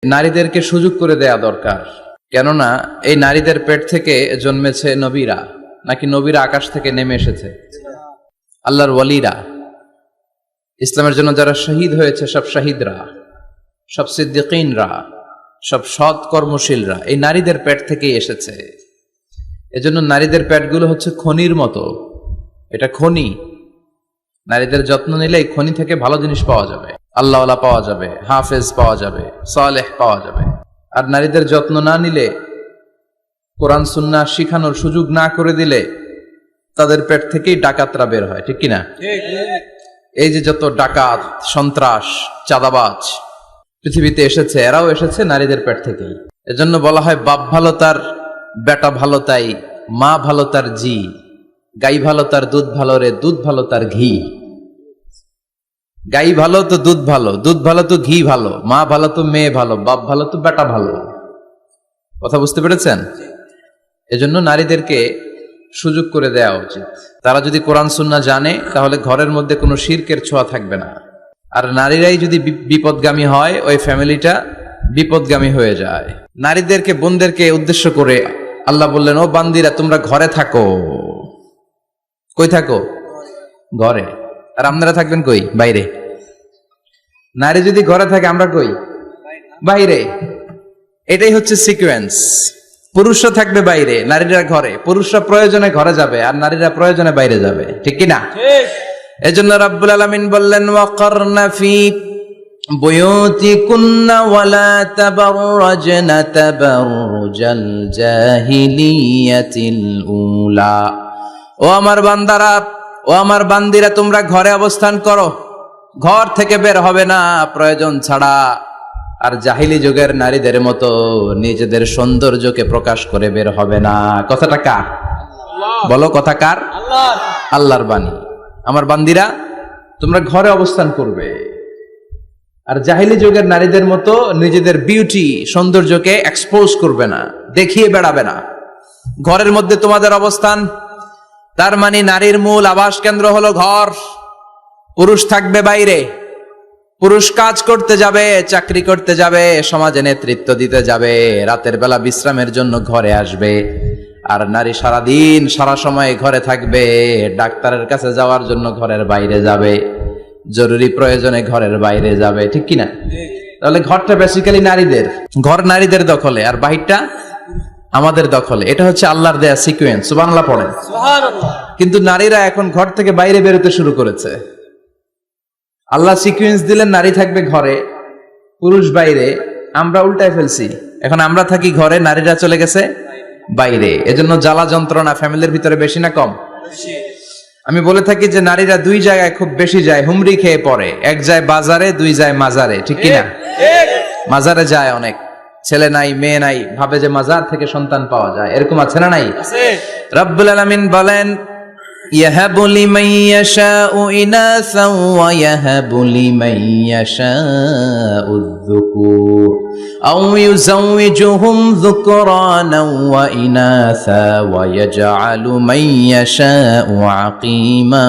নারীদেরকে সুযোগ করে দেয়া দরকার, কেননা এই নারীদের পেট থেকে জন্মেছে নবীরা, নাকি নবীরা আকাশ থেকে নেমে এসেছে? আল্লাহর ওয়ালিরা, ইসলামের জন্য যারা শহীদ হয়েছে, সব শহীদরা, সব সিদ্দিকিনরা, সব সৎ কর্মশীলরা এই নারীদের পেট থেকেই এসেছে। এজন্য নারীদের পেটগুলো হচ্ছে খনির মতো, এটা খনি। নারীদের যত্ন নিলে এই খনি থেকে ভালো জিনিস পাওয়া যাবে, আল্লাহওয়ালা পাওয়া যাবে, হাফেজ পাওয়া যাবে, সালেহ পাওয়া যাবে। আর নারীদের যত্ন না নিলে, কোরআন সুন্নাহ শিখানোর সুযোগ না করে দিলে তাদের পেট থেকেই ডাকাতরা বের হয়, ঠিক কিনা? এই যে যত ডাকাত, সন্ত্রাস, চাঁদাবাজ পৃথিবীতে এসেছে, এরাও এসেছে নারীদের পেট থেকেই। এজন্য বলা হয় বাপ ভালো তার বেটা ভালো তাই, মা ভালো তার জি, গাই ভালো তার দুধ ভালো রে, দুধ ভালো তার ঘি। গাই ভালো তো দুধ ভালো, দুধ ভালো তো ঘি ভালো, মা ভালো তো মেয়ে ভালো, বাপ ভালো তো বেটা ভালো। কথা বুঝতে পেরেছেন? এজন্য নারীদেরকে সুযোগ করে দেওয়া উচিত। তারা যদি কোরআন সুন্নাহ জানে, তাহলে ঘরের মধ্যে কোনো শিরকের ছোঁয়া থাকবে না। আর নারীরাই যদি বিপদগামী হয়, ওই ফ্যামিলিটা বিপদগামী হয়ে যায়। নারীদেরকে, বোনদেরকে উদ্দেশ্য করে আল্লাহ বললেন, ও বান্দিরা তোমরা ঘরে থাকো। কই থাকো? ঘরে। আর আপনারা থাকবেন কই? বাইরে। নারী যদি ঘরে থাকে, আমরা কই? বাইরে। এটাই হচ্ছে সিকোয়েন্স। পুরুষরা থাকবে বাইরে, নারীরা ঘরে। পুরুষরা প্রয়োজনে ঘরে যাবে, আর নারীরা প্রয়োজনে বাইরে যাবে, ঠিক কিনা? এজন্য রাব্বুল আলামিন বললেন, ওয়াকারনা ফি বুয়ুতিকুন্না ওয়ালা তাবাররাজনা তাবাররুজাল জাহিলিয়াতিল উলা। ও আমার বান্দারা, ও আমার বান্দিরা, তোমরা ঘরে অবস্থান করো, ঘর থেকে বের হবে না প্রয়োজন ছাড়া। আর জাহিলি যুগের নারীদের মতো নিজেদের সৌন্দর্যকে প্রকাশ করে বের হবে না। কথাটা কার? বলো, কথা কার? আল্লাহর বাণী। আমার বান্দিরা, তোমরা ঘরে অবস্থান করবে, আর জাহিলি যুগের নারীদের মতো নিজেদের বিউটি, সৌন্দর্যকে এক্সপোজ করবে না, দেখিয়ে বেড়াবে না। ঘরের মধ্যে তোমাদের অবস্থান। তার মানে নারীর মূল আবাস কেন্দ্র হলো ঘর। পুরুষ থাকবে বাইরে, পুরুষ কাজ করতে যাবে, চাকরি করতে যাবে, সমাজে নেতৃত্ব দিতে যাবে, রাতের বেলা বিশ্রামের জন্য ঘরে আসবে। আর নারী সারাদিন সারা সময় ঘরে থাকবে, ডাক্তারের কাছে যাওয়ার জন্য ঘরের বাইরে যাবে, জরুরি প্রয়োজনে ঘরের বাইরে যাবে, ঠিক কিনা? তাহলে ঘরটা বেসিক্যালি নারীদের, ঘর নারীদের দখলে, আর বাহিরটা আমাদের দখলে। এটা হচ্ছে আল্লাহর দেয়া সিকোয়েন্স। সুবহানাল্লাহ পড়েন। কিন্তু নারীরা এখন ঘর থেকে বাইরে বেরোতে শুরু করেছে। আল্লাহ সিকোয়েন্স দিলেন, নারী থাকবে ঘরে, পুরুষ বাইরে। আমরা উল্টায় ফেলছি, এখন আমরা থাকি ঘরে, নারীরা চলে গেছে বাইরে। এজন্য জ্বালা যন্ত্রণা ফ্যামিলির ভিতরে বেশি না কম? আমি বলে থাকি যে নারীরা দুই জায়গায় খুব বেশি যায়, হুমড়ি খেয়ে পড়ে। এক যায় বাজারে, দুই যায় মাজারে, ঠিক কিনা? মাজারে যায় অনেক, ছেলে নাই মেয়ে নাই, ভাবে যে মাজার থেকে সন্তান পাওয়া যায়। এরকম আছে না নাই? রব্বুল আলামিন বলেন, ইয়াহাবু লিমান ইয়াশাউ ইনাসা ওয়া ইয়াহাবু লিমান ইয়াশাউ যুকুর আও ইউযাওয়িজুহুম যুকরানা ওয়া ইনাসা ওয়া ইয়াজআলু মান ইয়াশাউ আকিমা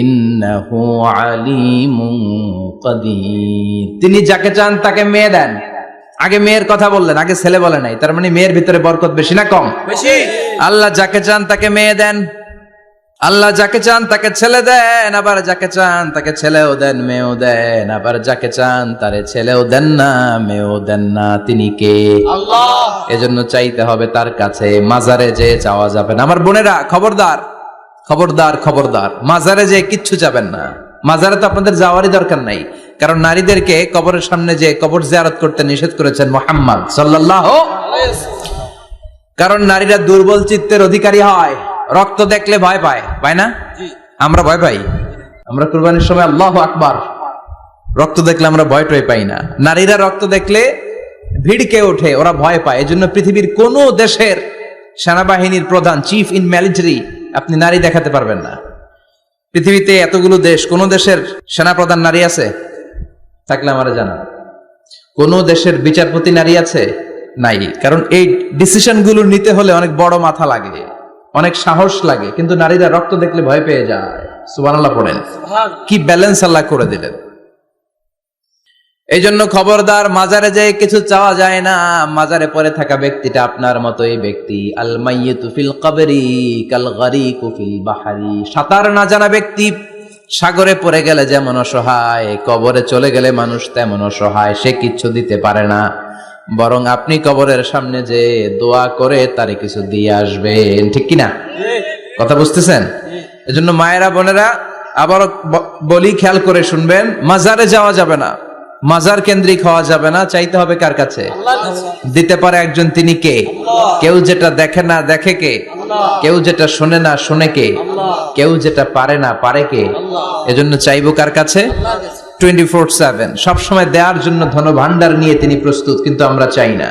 ইন্নাহু আলিমুন কাদির। তিনি যাকে চান তাকে মেয়ে দেন। আগে মেয়ের কথা বললেন, আগে ছেলে বলে নাই। তার মানে মেয়ের ভিতরে বরকত বেশি না কম? বেশি। আল্লাহ যাকে চান তাকে মেয়ে দেন, আল্লাহ যাকে চান তাকে ছেলে দেন, আবার যাকে চান তাকে ছেলেও দেন, মেয়েও দেন, আবার যাকে চান তারে ছেলেও দেন না, মেয়েও দেন না। তিনি কে? আল্লাহ। এজন্য চাইতে হবে তার কাছে, মাজারে যে চাওয়া যাবে না। আমার বোনেরা, খবরদার খবরদার খবরদার, মাজারে যে কিচ্ছু যাবেন না। মাজারে তো আপনাদের যাওয়ারই দরকার নাই, কারণ নারীদেরকে কবরের সামনে যে কবর জিয়ারত করতে নিষেধ করেছেন মুহাম্মদ সাল্লাল্লাহু আলাইহি ওয়াসাল্লাম। কারণ নারীরা দুর্বল চিত্তের অধিকারী হয়, রক্ত দেখলে ভয় পায়, পায় না? আমরা ভয় পাই? আমরা কুরবানির সময় আল্লাহু আকবার, রক্ত দেখলে আমরা ভয় টয় পাই না। নারীরা রক্ত দেখলে ভিড়কে ওঠে, ওরা ভয় পায়। এজন্য পৃথিবীর কোন দেশের সেনাবাহিনীর প্রধান, চিফ ইন মিলিটারি, আপনি নারী দেখাতে পারবেন না। পৃথিবীতে এতগুলো দেশ, কোন দেশের সেনাপ্রধান নারী আছে? থাকলে আমারে জানান। কোন দেশের বিচারপতি নারী আছে? নাই। কারণ এই ডিসিশন গুলো নিতে হলে অনেক বড় মাথা লাগে, অনেক সাহস লাগে। কিন্তু নারীরা রক্ত দেখলে ভয় পেয়ে যায়। সুবহানাল্লাহ পড়েন। কি ব্যালেন্স আল্লাহ করে দিলেন। এই জন্য খবরদার, মাজারে যেয়ে কিছু চাওয়া যায় না। মাজারে পড়ে থাকা ব্যক্তিটা আপনার মতোই ব্যক্তি। আল মাইয়িতু ফিল কবরি কাল গারিকু ফিল বাহরি। সাঁতার না জানা ব্যক্তি সাগরে পড়ে গেলে যেমন অসহায়, কবরে চলে গেলে মানুষ তেমন অসহায়। সে কিচ্ছু দিতে পারে না, বরং আপনি কবরের সামনে যে দোয়া করে তারে কিছু দিয়ে আসবেন। ঠিক কিনা? কথা বুঝতেছেন? এজন্য মায়েরা, বোনেরা, আবার বলি, খেয়াল করে শুনবেন, মাজারে যাওয়া যাবে না, মাজার কেন্দ্রিক হওয়া যাবে না। চাইতে হবে কার কাছে? দিতে পারে একজন, তিনি কে? কেউ যেটা দেখে না দেখে কে? কেউ যেটা শোনে না শোনে কে? কেউ যেটা পারে না পারে কে? এজন্য চাইবো কার কাছে? 24/7 সবসময় দেওয়ার জন্য ধন ভান্ডার নিয়ে তিনি প্রস্তুত, কিন্তু আমরা চাই না।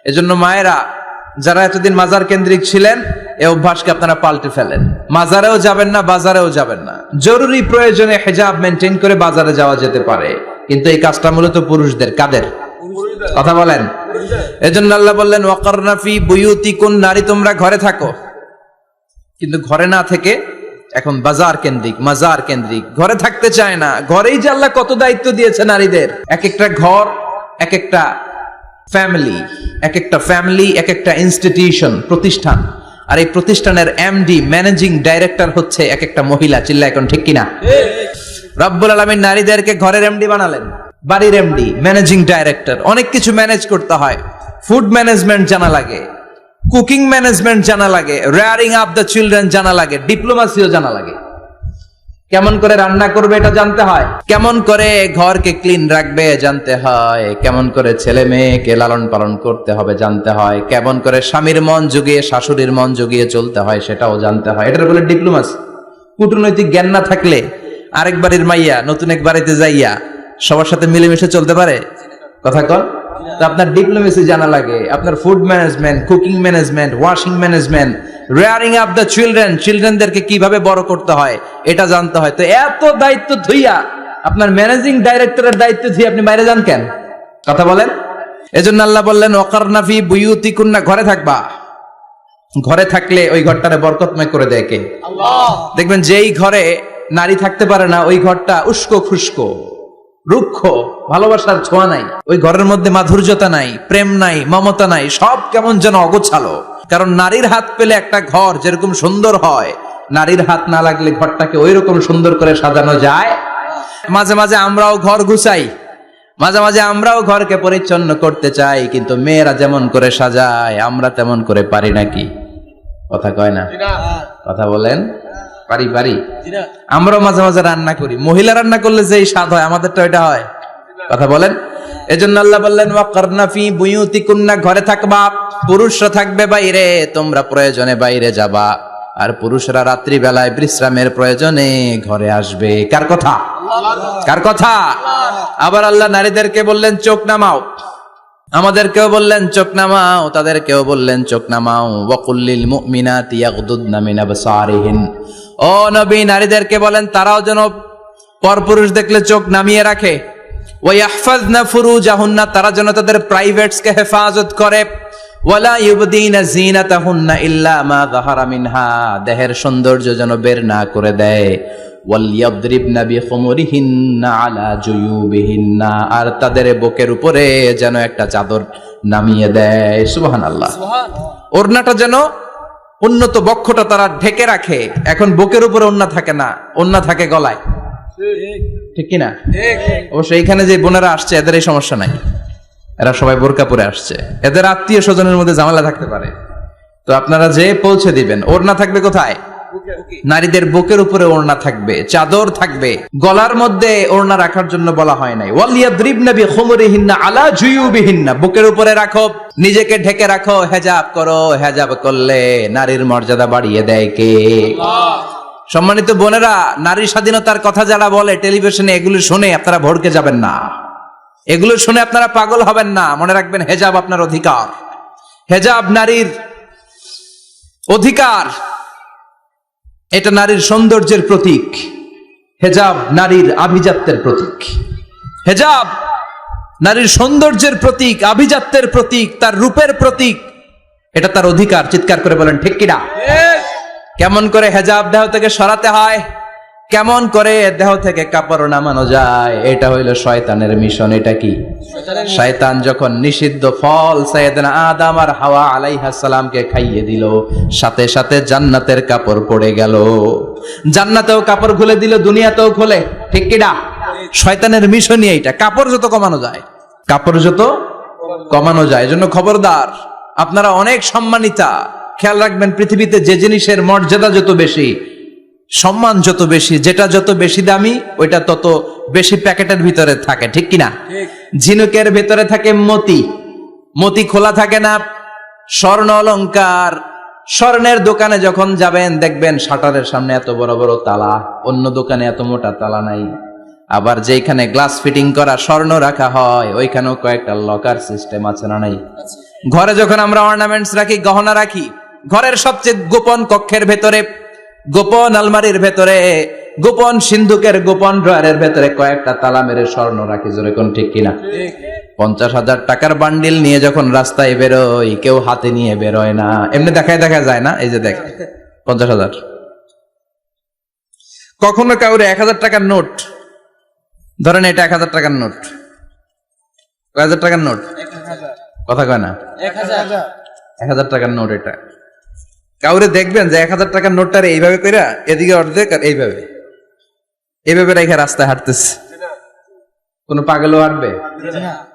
এজন্য মায়েরা, যারা এতদিন মাজার কেন্দ্রিক ছিলেন, এই অভ্যাসকে আপনারা পাল্টে ফেলেন। মাজারেও যাবেন না, বাজারেও যাবেন না। জরুরি প্রয়োজনে হিজাব মেনটেন করে বাজারে যাওয়া যেতে পারে, কিন্তু এই কাজটা মূলত পুরুষদের। কাদের কথা বলেন? এজন্য আল্লাহ বললেন ওয়াকারনা ফি বুয়ুতিকুন, নারী তোমরা ঘরে থাকো। কিন্তু ঘরে না থেকে এখন বাজার কেন্দ্রিক, মাজার কেন্দ্রিক, ঘরে থাকতে চায় না। ঘরেই যে আল্লাহ কত দায়িত্ব দিয়েছে নারীদের। এক একটা ঘর এক একটা ফ্যামিলি, এক একটা ফ্যামিলি এক একটা ইনস্টিটিউশন, প্রতিষ্ঠান। আর এই প্রতিষ্ঠানের এমডি, ম্যানেজিং ডাইরেক্টর হচ্ছে এক একটা মহিলা। চিল্লা এখন ঠিক কিনা? রব্বুল আলামিন নারীদেরকে ঘরের এমডি বানালেন, বাড়ির এমডি, ম্যানেজিং ডাইরেক্টর। অনেক কিছু ম্যানেজ করতে হয়। ফুড ম্যানেজমেন্ট জানা লাগে, কুকিং ম্যানেজমেন্ট জানা লাগে, রেয়ারিং আপ দ্য চিলড্রেন জানা লাগে, ডিপ্লোমাসিও জানা লাগে। কেমন করে রান্না করবে এটা জানতে হয়, কেমন করে ঘরকে ক্লিন রাখবে জানতে হয়, কেমন করে ছেলে মেয়েকে লালন পালন করতে হবে জানতে হয়, কেমন করে স্বামীর মন জুগিয়ে শাশুড়ির মন জুগিয়ে চলতে হয় সেটাও জানতে হয়। এটার বলে ডিপ্লোমাসি। কূটনৈতিক জ্ঞান না থাকলে আরেক বাড়ির মাইয়া নতুন এক বাড়িতে যাইয়া সবার সাথে মিলেমিশে চলতে পারে? কথা কন। তো আপনার ডিপ্লোমেসি জানা লাগে, আপনার food management, cooking management, washing management, rearing up the children, চিলড্রেনদেরকে কিভাবে বড় করতে হয় এটা জানতে হয়। তো এত দায়িত্ব ধুইয়া, আপনার ম্যানেজিং ডাইরেক্টরের দায়িত্ব ধুইয়া আপনি বাইরে যান কেন? কথা বলেন। এজন্য আল্লাহ বললেন ওয়াকারনা ফি বুয়ুতিকুন্না, ঘরে থাকবা। ঘরে থাকলে ওই ঘরটারে বরকতময় করে দেয় কে? আল্লাহ। দেখবেন যেই ঘরে নারী থাকতে পারে না, ওই ঘরটা উস্কো খুস্কো, রুক্ষ, ভালোবাসার ছোঁয়া নাই। ওই ঘরের মধ্যে মাধুর্যতা নাই, প্রেম নাই, মমতা নাই, সব কেমন যেন অগোছালো। কারণ নারীর হাত পেলে একটা ঘর যেরকম সুন্দর হয়, নারীর হাত না লাগলে ঘরটাকে ওই রকম সুন্দর করে সাজানো যায়। মাঝে মাঝে আমরাও ঘর গুছাই, মাঝে মাঝে আমরাও ঘরকে পরিচ্ছন্ন করতে চাই, কিন্তু মেয়েরা যেমন করে সাজায় আমরা তেমন করে পারি নাকি? কথা কয় না? কথা বলেন। পারি পারি। আমরাও মাঝে মাঝে রান্না করি, মহিলা রান্না করলে যেই স্বাদ হয় আমাদের তো এটা হয়। কথা বলেন। এজন্য আল্লাহ বললেন ওয়াকারনা ফি বুয়ুতিকুন্না, ঘরে থাকবা। পুরুষরা থাকবে বাইরে, তোমরা প্রয়োজনে বাইরে যাবা। আর পুরুষরা রাত্রি বেলায় বিশ্রামের প্রয়োজনে ঘরে আসবে। কার কথা? কার কথা? আবার আল্লাহ নারীদেরকে বললেন চোখ নামাও, আমাদেরকেও বললেন চোখ নামাও, তাদেরকেও বললেন চোখ নামাও। ওয়াকুল্লিল মুমিনাতি ইয়াগদুদনা মিন আবসারিহিন, ও নবী নারীদেরকে বলেন তারাও যেন পরপুরুষ দেখলে চোখ নামিয়ে রাখে। ওয়া ইয়াহফাজনা ফুরুজাহুন্না, তারা যেন তাদের প্রাইভেটসকে হেফাজত করে। ওয়ালা ইউবদিনা জিনাতাহুন্না ইল্লা মা যাহারা মিনহা, দেহের সৌন্দর্য যেন বের না করে দেয়। ওয়ালিয়াদরিবনা বিখুমুরিহিন্না আলা জুয়ুবিহিন্না, আর তাদের বুকের উপরে যেন একটা চাদর নামিয়ে দেয়। সুবহানাল্লাহ। ওড়নাটা যেন, উন্নত বক্ষটা তারা ঢেকে রাখে। এখন বুকের উপরে ওড়না থাকে না, ওড়না থাকে গলায়। ঠিক কিনা? অবশ্য এইখানে যে বোনেরা আসছে এদের এই সমস্যা নাই, এরা সবাই বোরকা পরে আসছে। এদের আত্মীয় স্বজনের মধ্যে ঝামেলা থাকতে পারে, তো আপনারা যে পৌঁছে দিবেন। ওড়না থাকবে কোথায়? নারীদের বুকের উপরে ওড়না থাকবে, চাদর থাকবে। গলার মধ্যে ওড়না রাখার জন্য বলা হয় নাই। ওয়ালিয়াদরিবনা বিখুমুরিহিন্না আলা জুয়ুবিহিন্না, বুকের উপরে রাখো, নিজেকে ঢেকে রাখো, হেজাব করো। হেজাব করলে নারীর মর্যাদা বাড়িয়ে দেয় কে? আল্লাহ। সম্মানিত বোনেরা, নারী স্বাধীনতার কথা যারা বলে টেলিভিশনে, এগুলো শুনে আপনারা ভড়কে যাবেন না, এগুলো শুনে আপনারা পাগল হবেন না। মনে রাখবেন হেজাব আপনার অধিকার, হেজাব নারীর অধিকার, এটা নারীর সৌন্দর্যের প্রতীক। হেজাব নারীর আভিজাত্যের প্রতীক। হেজাব নারীর সৌন্দর্যের প্রতীক, আভিজাত্যের প্রতীক, তার রূপের প্রতীক। এটা তার অধিকার। চিৎকার করে বলেন ঠিক কিনা? কেমন করে হেজাব দেহ থেকে সরাতে হয়, কেমন করে দেহ থেকে কাপড় নামানো যায়, এটা হইল শয়তানের মিশন। এটা কি? শয়তান যখন নিষিদ্ধ ফল সাইয়েদনা আদম আর হাওয়া আলাইহিস সালামকে খাইয়ে দিল, সাথে সাথে জান্নাতের কাপড় পড়ে গেল। জান্নাতেও কাপড় খুলে দিল, দুনিয়াতেও খোলে, ঠিক কি না? শয়তানের মিশনই এইটা, কাপড় যত কমানো যায়, কাপড় যত কমানো যায়। এজন্য খবরদার, আপনারা অনেক সম্মানিতা। খেয়াল রাখবেন, পৃথিবীতে যে জিনিসের মর্যাদা যত বেশি, সম্মান যত বেশি, যেটা যত বেশি দামি, ওইটা তত বেশি প্যাকেটের ভিতরে থাকে, ঠিক কিনা? ঝিনুকের ভিতরে থাকে মতি, মতি খোলা থাকে না। স্বর্ণ অলংকার, স্বর্ণের দোকানে যখন যাবেন দেখবেন শাটারের সামনে এত বড় বড় তালা, অন্য দোকানে এত মোটা তালা নাই। আবার যেখানে গ্লাস ফিটিং করা স্বর্ণ রাখা হয়, ওইখানেও কয়েকটা লকার সিস্টেম আছে না নাই? ঘরে যখন আমরা অর্নামেন্টস রাখি, গহনা রাখি, ঘরের সবচেয়ে গোপন কক্ষের ভেতরে, গোপন আলমারির ভেতরে, গোপন সিন্ধুকের গোপন ড্রয়ারের ভেতরে কয়েকটা তালা মেরে স্বর্ণ রাখি। জোরে কোন ঠিক কিনা? 50,000 টাকার বান্ডিল নিয়ে যখন রাস্তায় বেরোই, কেউ হাতে নিয়ে বেরোয় না, এমনি দেখায় দেখা যায় না। এই যে দেখ 50,000, কখনো কাউরে 1,000 টাকার নোট ধরেন, এটা 1,000 টাকার নোট, 1,000 টাকার নোট, কথা কয় না, 1,000 টাকার নোট। এটা কাউরে দেখবেন যে 1,000 টাকার নোটটারে এইভাবে কইরা এদিকে অর্ধেক আর এইভাবে এইভাবে রেখে রাস্তায় হাঁটতেছে। কোন পাগলও হাঁটবে?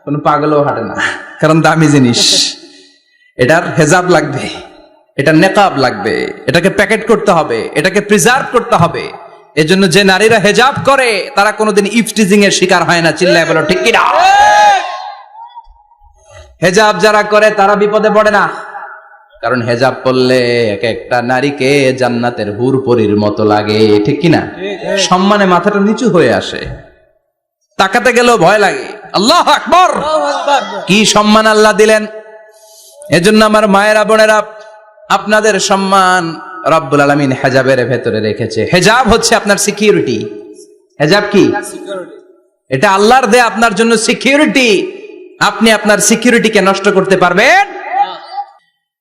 কোন পাগলও হাঁটে না, কারণ দামি জিনিস। এটার হেজাব লাগবে, এটার নেকাব লাগবে, এটাকে প্যাকেট করতে হবে, এটাকে প্রিজার্ভ করতে হবে। এজন্য যে নারীরা হেজাব করে তারা কোনোদিন ইফটিজিং এর শিকার হয় না। চিল্লায় বলো ঠিক কিনা? হেজাব যারা করে তারা বিপদে পড়ে না, কারণ হেজাব করলে এক একটা নারীকে জান্নাতের হুর পরীর মতো লাগে, ঠিক কিনা? সম্মানে মাথাটা নিচু হয়ে আসে, তাকাতে গেলেও ভয় লাগে। আল্লাহু আকবার, কি সম্মান আল্লাহ দিলেন! এজন্য আমার মায়েরা বোনেরা, আপনাদের সম্মান রব্বুল আলামিন হেজাবের ভেতরে রেখেছে। হেজাব হচ্ছে আপনার সিকিউরিটি। হেজাব কি? এটা আল্লাহর দেয়া আপনার জন্য সিকিউরিটি। আপনি আপনার সিকিউরিটিকে নষ্ট করতে পারবেন?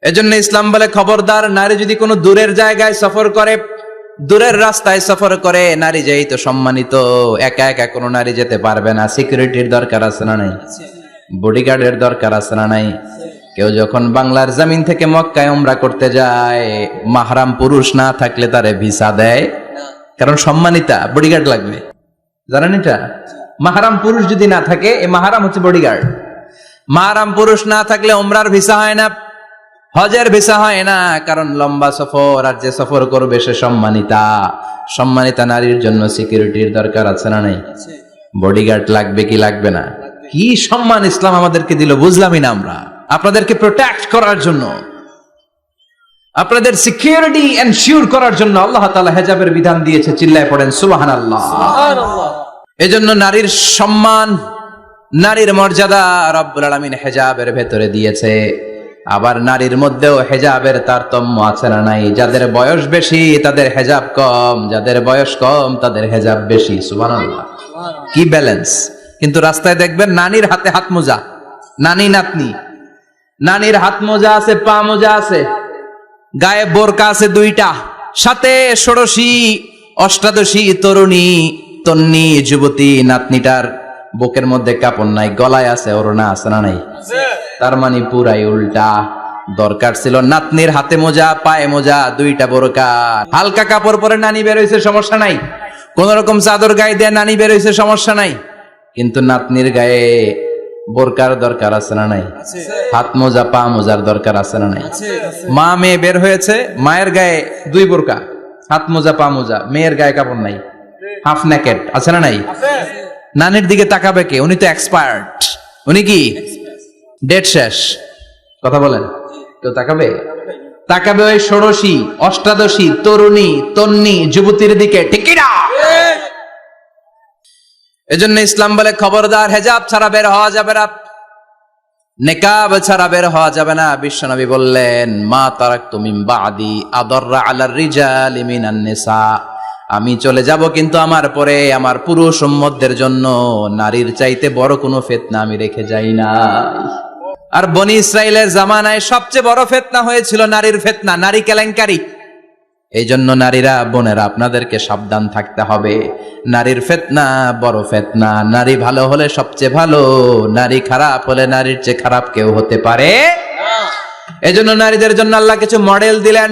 এজন্য ইসলাম বলে, খবরদার, নারী যদি কোনো দূরের জায়গায় সফর করে, দূরের রাস্তায় সফর করে, নারী যেই তো সম্মানিত, একা একা কোনো নারী যেতে পারবে না। সিকিউরিটির দরকার আছে না নাই? বডিগার্ডের দরকার আছে না নাই? কেউ যখন বাংলার জমিন থেকে মক্কায় উমরা করতে যায়, মাহরাম পুরুষ না থাকলে তারে ভিসা দেয়, কারণ সম্মানিতা, বডিগার্ড লাগবে। জানেন এটা? মাহরাম পুরুষ যদি না থাকে, এই মাহরাম হচ্ছে বডিগার্ড। মাহরাম পুরুষ না থাকলে উমরার ভিসা হয় না, হজের ভিসা হয় না, কারণ লম্বা সফর, আর যে সফর করবে সে সম্মানিতা। সম্মানিতা নারীর জন্য সিকিউরিটির দরকার আছে না নাই? বডিগার্ড লাগবে কি লাগবে না? কি সম্মান ইসলাম আমাদেরকে দিল বুঝলামই না আমরা। আপনাদেরকে প্রোটেক্ট করার জন্য, আপনাদের সিকিউরিটি এনশিওর করার জন্য আল্লাহ তাআলা হেজাবের বিধান দিয়েছে। চিল্লায় পড়েন সুবহানাল্লাহ। এজন্য নারীর সম্মান, নারীর মর্যাদা রব্বুল আলামিন হেজাবের ভেতরে দিয়েছে। আবার নারীর মধ্যেও হেজাবের তারতম্য আছে না নাই? যাদের বয়স বেশি তাদের হেজাব কম, যাদের বয়স কম তাদের হেজাব বেশি। সুবহানাল্লাহ, কি ব্যালেন্স! কিন্তু রাস্তায় দেখবেন নানির হাতে হাত মোজা, নানি নাতনি, নানির হাত মোজা আছে, পা মোজা আছে, গায়ে বোরকা আছে 2টা, সাথে ষোড়শী অষ্টাদশী তরুণী তন্নি যুবতী নাতনিটার বুকের মধ্যে কাপড় নাই, গলায় আছে ওড়না, আছে না নাই? তার মানে পুরাই উল্টা। দরকার ছিল নাতনির হাতে মোজা, পায়ে মোজা, 2টা বোরকা। হালকা কাপড় পরে নানি বের হইছে, সমস্যা নাই। কোন রকম চাদর গায়ে দিয়ে নানি বের হইছে, সমস্যা নাই। কিন্তু নাতনির গায়ে বোরকার দরকার আছে না নাই? হাত মোজা, পা মোজার দরকার আছে না নাই? মা মেয়ে বের হয়েছে, মায়ের গায়ে 2 বোরকা, হাত মোজা, পা মোজা, মেয়ের গায়ে কাপড় নাই, হাফ নেকেড, আছে না নাই? নানির দিকে তাকাবে কে? উনি তো এক্সপার্ট, উনি কি ডেট শেষ। কথা বলেন, কেউ তাকাবে? তাকাবে ওই ষোড়শী অষ্টাদশী তরুণী তন্নি যুবতীর দিকে, ঠিক কি না? এজন্য ইসলাম বলে, খবরদার, হেজাব ছাড়া বের হওয়া যাবে না, নেকাব ছাড়া বের হওয়া যাবে না। বিশ্বনবী বললেন, মা তারাকতু মিন বাদি আদররা আলার রিজালি মিনান নিসা, আমি চলে যাব কিন্তু আমার পরে আমার পুরুষ উম্মতদের জন্য নারীর চাইতে বড় কোনো ফিতনা আমি রেখে যাই না। আর বনি ইসরাইলের জামানায় সবচেয়ে বড় ফিতনা হয়েছিল নারীর ফিতনা, নারী কেলেঙ্কারি। এই জন্য নারীরা, বোনেরা, আপনাদেরকে সাবধান থাকতে হবে। নারীর ফিতনা বড় ফিতনা। নারী ভালো হলে সবচেয়ে ভালো, নারী খারাপ হলে নারীর চেয়ে খারাপ কেউ হতে পারে না। এই জন্য নারীদের জন্য আল্লাহ কিছু মডেল দিলেন,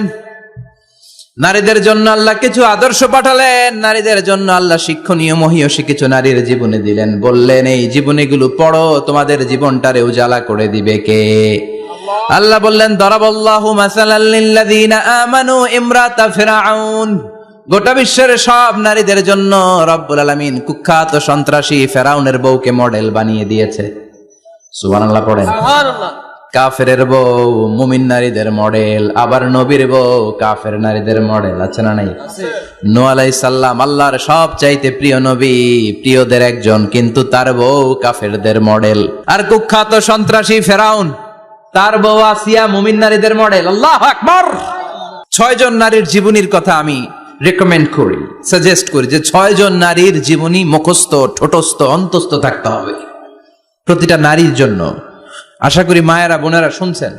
নারীদের জন্য আল্লাহ কিছু আদর্শ পাঠালেন, নারীদের জন্য আল্লাহ শিক্ষণীয় মহীয়সী কিছু নারীর জীবনে দিলেন। বললেন এই জীবনীগুলো পড়ো, তোমাদের জীবনটারে উজালা করে দিবে কে? আল্লাহ বললেন দরাবাল্লাহু মাসালাল লিল্লাযিনা আমানু ইমরাতা ফিরআউন। গোটা বিশ্বের সব নারীদের জন্য রব্বুল আলামিন কুখ্যাত সন্ত্রাসী ফেরাউনের বউকে মডেল বানিয়ে দিয়েছে। সুবহানাল্লাহ পড়েন। সুবহানাল্লাহ। কাফেরের বউ মুমিন নারীদের মডেল, আবার নবীর বউ কাফের নারীদের মডেল। আছে না নাই? নূহ আলাইহিস সালাম আল্লাহর সব চাইতে প্রিয় নবী, প্রিয়দের একজন, কিন্তু তার বউ কাফেরদের মডেল। আর কুখ্যাত সন্ত্রাসী ফেরাউন, তার বউ আসিয়া মুমিন নারীদের মডেল। আল্লাহু আকবার। 6 জন নারীর জীবনীর কথা আমি রেকমেন্ড করি, সাজেস্ট করি যে 6 জন নারীর জীবনী মুখস্থ, ঠোঁটস্থ, অন্তস্থ থাকতে হবে প্রতিটা নারীর জন্য। আশা করি মায়েরা, বোনেরা শুনছেন,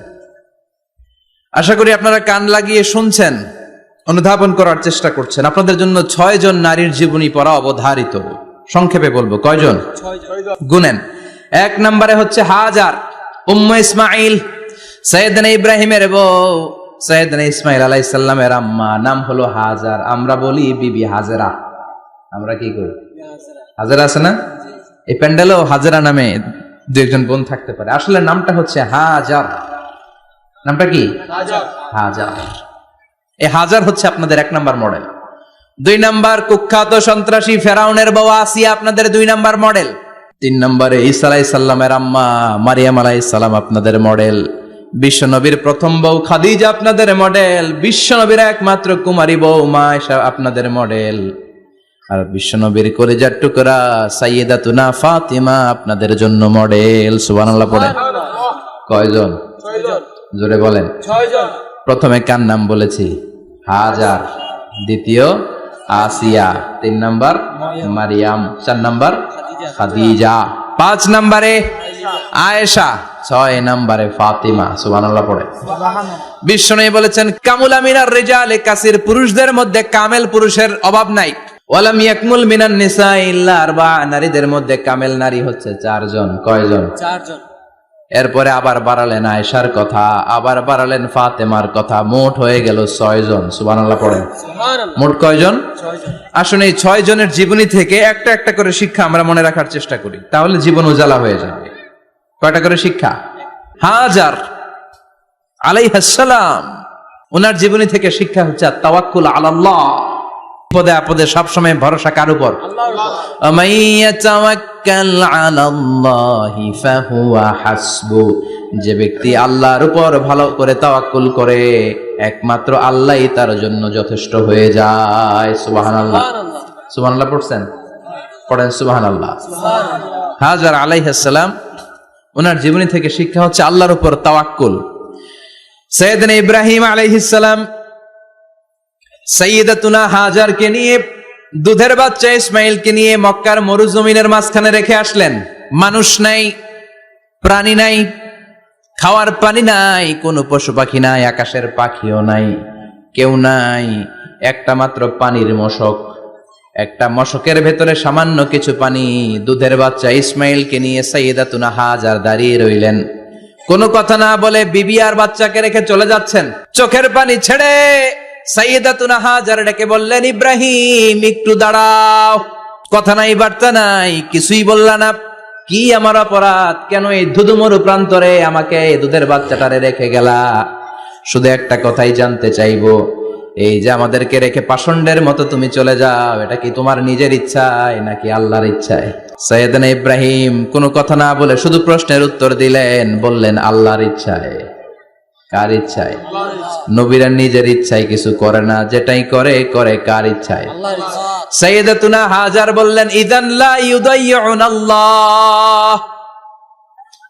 আশা করি আপনারা কান লাগিয়ে শুনছেন, অনুধাবন করার চেষ্টা করছেন। আপনাদের জন্য 6 জন নারীর জীবনী পড়া অবধারিত। সংক্ষেপে বলবো কয়জন? 6 জন। গুনেন। 1 নম্বরে হচ্ছে হাজার, উম্মে ইসমাইল, সাইয়েদনা ইব্রাহিমের বউ, সাইয়েদনা ইসমাইল আলাইহিস সালামের আম্মা, নাম হলো হাজার। আমরা বলি বিবি হাজেরা। আমরা কি করি? হাজেরা আছে না? এই প্যান্ডেলেও হাজেরা নামে 2-1 বোন থাকতে পারে। আসলে নামটা হচ্ছে হাজার। নামটা কি? হাজার। এই হাজার হচ্ছে আপনাদের 1 নাম্বার মডেল। 2 নাম্বার কুখ্যাত সন্ত্রাসী ফেরাউনের বউ আসিয়া আপনাদের 2 নাম্বার মডেল। 3 নম্বরে ঈসা আলাইহিস সালামের আম্মা মারিয়াম আলাইহিস সালাম আপনাদের মডেল। বিশ্বনবীর প্রথম বউ খাদিজা আপনাদের মডেল। বিশ্বনবীর একমাত্র কুমারী বউ মা আয়েশা আপনাদের মডেল। আর বিশ্বনবীর কলিজার টুকরা সাইয়্যিদাতুনা ফাতিমা আপনাদের জন্য মডেল। সুবহানাল্লাহ পড়ে। কয়জন? 6 জন। জোরে বলেন। 6 জন। প্রথমে কার নাম বলেছি? হাজার। দ্বিতীয় আসিয়া। 3 নাম্বার মারিয়াম। 4 নাম্বার খাদিজা। 5 নম্বরে আয়েশা। 6 নম্বরে ফাতিমা। সুবহানাল্লাহ পড়ে। বিশ্বনবী বলেছেন কামুলা মিনার রিজালে কাসির, পুরুষদের মধ্যে কামেল পুরুষের অভাব নাই। ওয়ালাম ইয়াকমুল মিনান নিসা ইল্লা 4, নারীদের মধ্যে কামেল নারী হচ্ছে 4 জন। কয়জন? 4 জন। এরপরে আবার বাড়ালেন আয়েশার কথা, আবার বাড়ালেন ফাতেমার কথা, মোট হয়ে গেল 6 জন। সুবহানাল্লাহ পড়েন। সুবহানাল্লাহ। মোট কয়জন? 6 জন। আসুন এই 6 জনের জীবনী থেকে একটা একটা করে শিক্ষা আমরা মনে রাখার চেষ্টা করি, তাহলে জীবন উজালা হয়ে যাবে। কয়টা করে শিক্ষা? হাজার আলাইহিস সালাম, ওনার জীবনী থেকে শিক্ষা হচ্ছে তাওয়াক্কুল আলাল্লাহ। বিপদে আপদে সবসময় ভরসা কার উপর? আল্লাহর। আমাইয়া তাওয়াক্কাল আলাল্লাহি ফাহুয়া হাসবু, যে ব্যক্তি আল্লাহর উপর ভালো করে তাওয়াক্কুল করে একমাত্র আল্লাহই তার জন্য যথেষ্ট হয়ে যায়। সুবহানাল্লাহ। সুবহানাল্লাহ পড়ছেন? পড়েন সুবহানাল্লাহ। সুবহানাল্লাহ। হাজার আলাইহিস সালাম, ওনার জীবনী থেকে শিক্ষা হচ্ছে আল্লাহর উপর তাওয়াক্কুল। সাইয়েদনা ইব্রাহিম আলাইহিস সালাম সাইয়্যিদাতুনা হাজারকে নিয়ে, দুধের বাচ্চা ইসমাইলকে নিয়ে মক্কার মরুজমিনের মাঝখানে রেখে আসলেন। মানুষ নাই, প্রাণী নাই, খাওয়ার পানি নাই, কোনো পশু পাখি নাই, আকাশের পাখিও নাই, কেউ নাই, একটা মাত্র পানির মশক। একটা মশকের ভেতরে সামান্য কিছু পানি। দুধের বাচ্চা ইসমাইলকে নিয়ে সাইয়্যিদাতুনা হাজার দাঁড়িয়ে রইলেন। কোনো কথা না বলে বিবি আর বাচ্চাকে রেখে চলে যাচ্ছেন। চোখের পানি ছেড়ে সাইয়্যিদাতুনা হাজার ডেকে বললেন, ইব্রাহিম একটু দাঁড়াও। কথা নাই, বার্তা নাই, কিছুই বললা না। কি আমার অপরাধ? কেন এই ধুধুমরু প্রান্তরে আমাকে দুধের বাচ্চাটারে রেখে গেলা? শুধু একটা কথাই জানতে চাইবো, এই যে আমাদেরকে রেখে পাষণ্ডের মতো তুমি চলে যাও, এটা কি তোমার নিজের ইচ্ছায় নাকি আল্লাহর ইচ্ছায়? সাইয়েদনা ইব্রাহিম কোনো কথা না বলে শুধু প্রশ্নের উত্তর দিলেন, বললেন আল্লাহর ইচ্ছায়। কার ইচ্ছায়? নবীরা নিজের ইচ্ছায় কিছু করে না, যেটাই করে করে কার ইচ্ছায়? আল্লাহর ইচ্ছায়। সাইয়্যিদাতুনা হাজার বললেন, ইযান লা ইউদাইয়ুনাল্লাহ,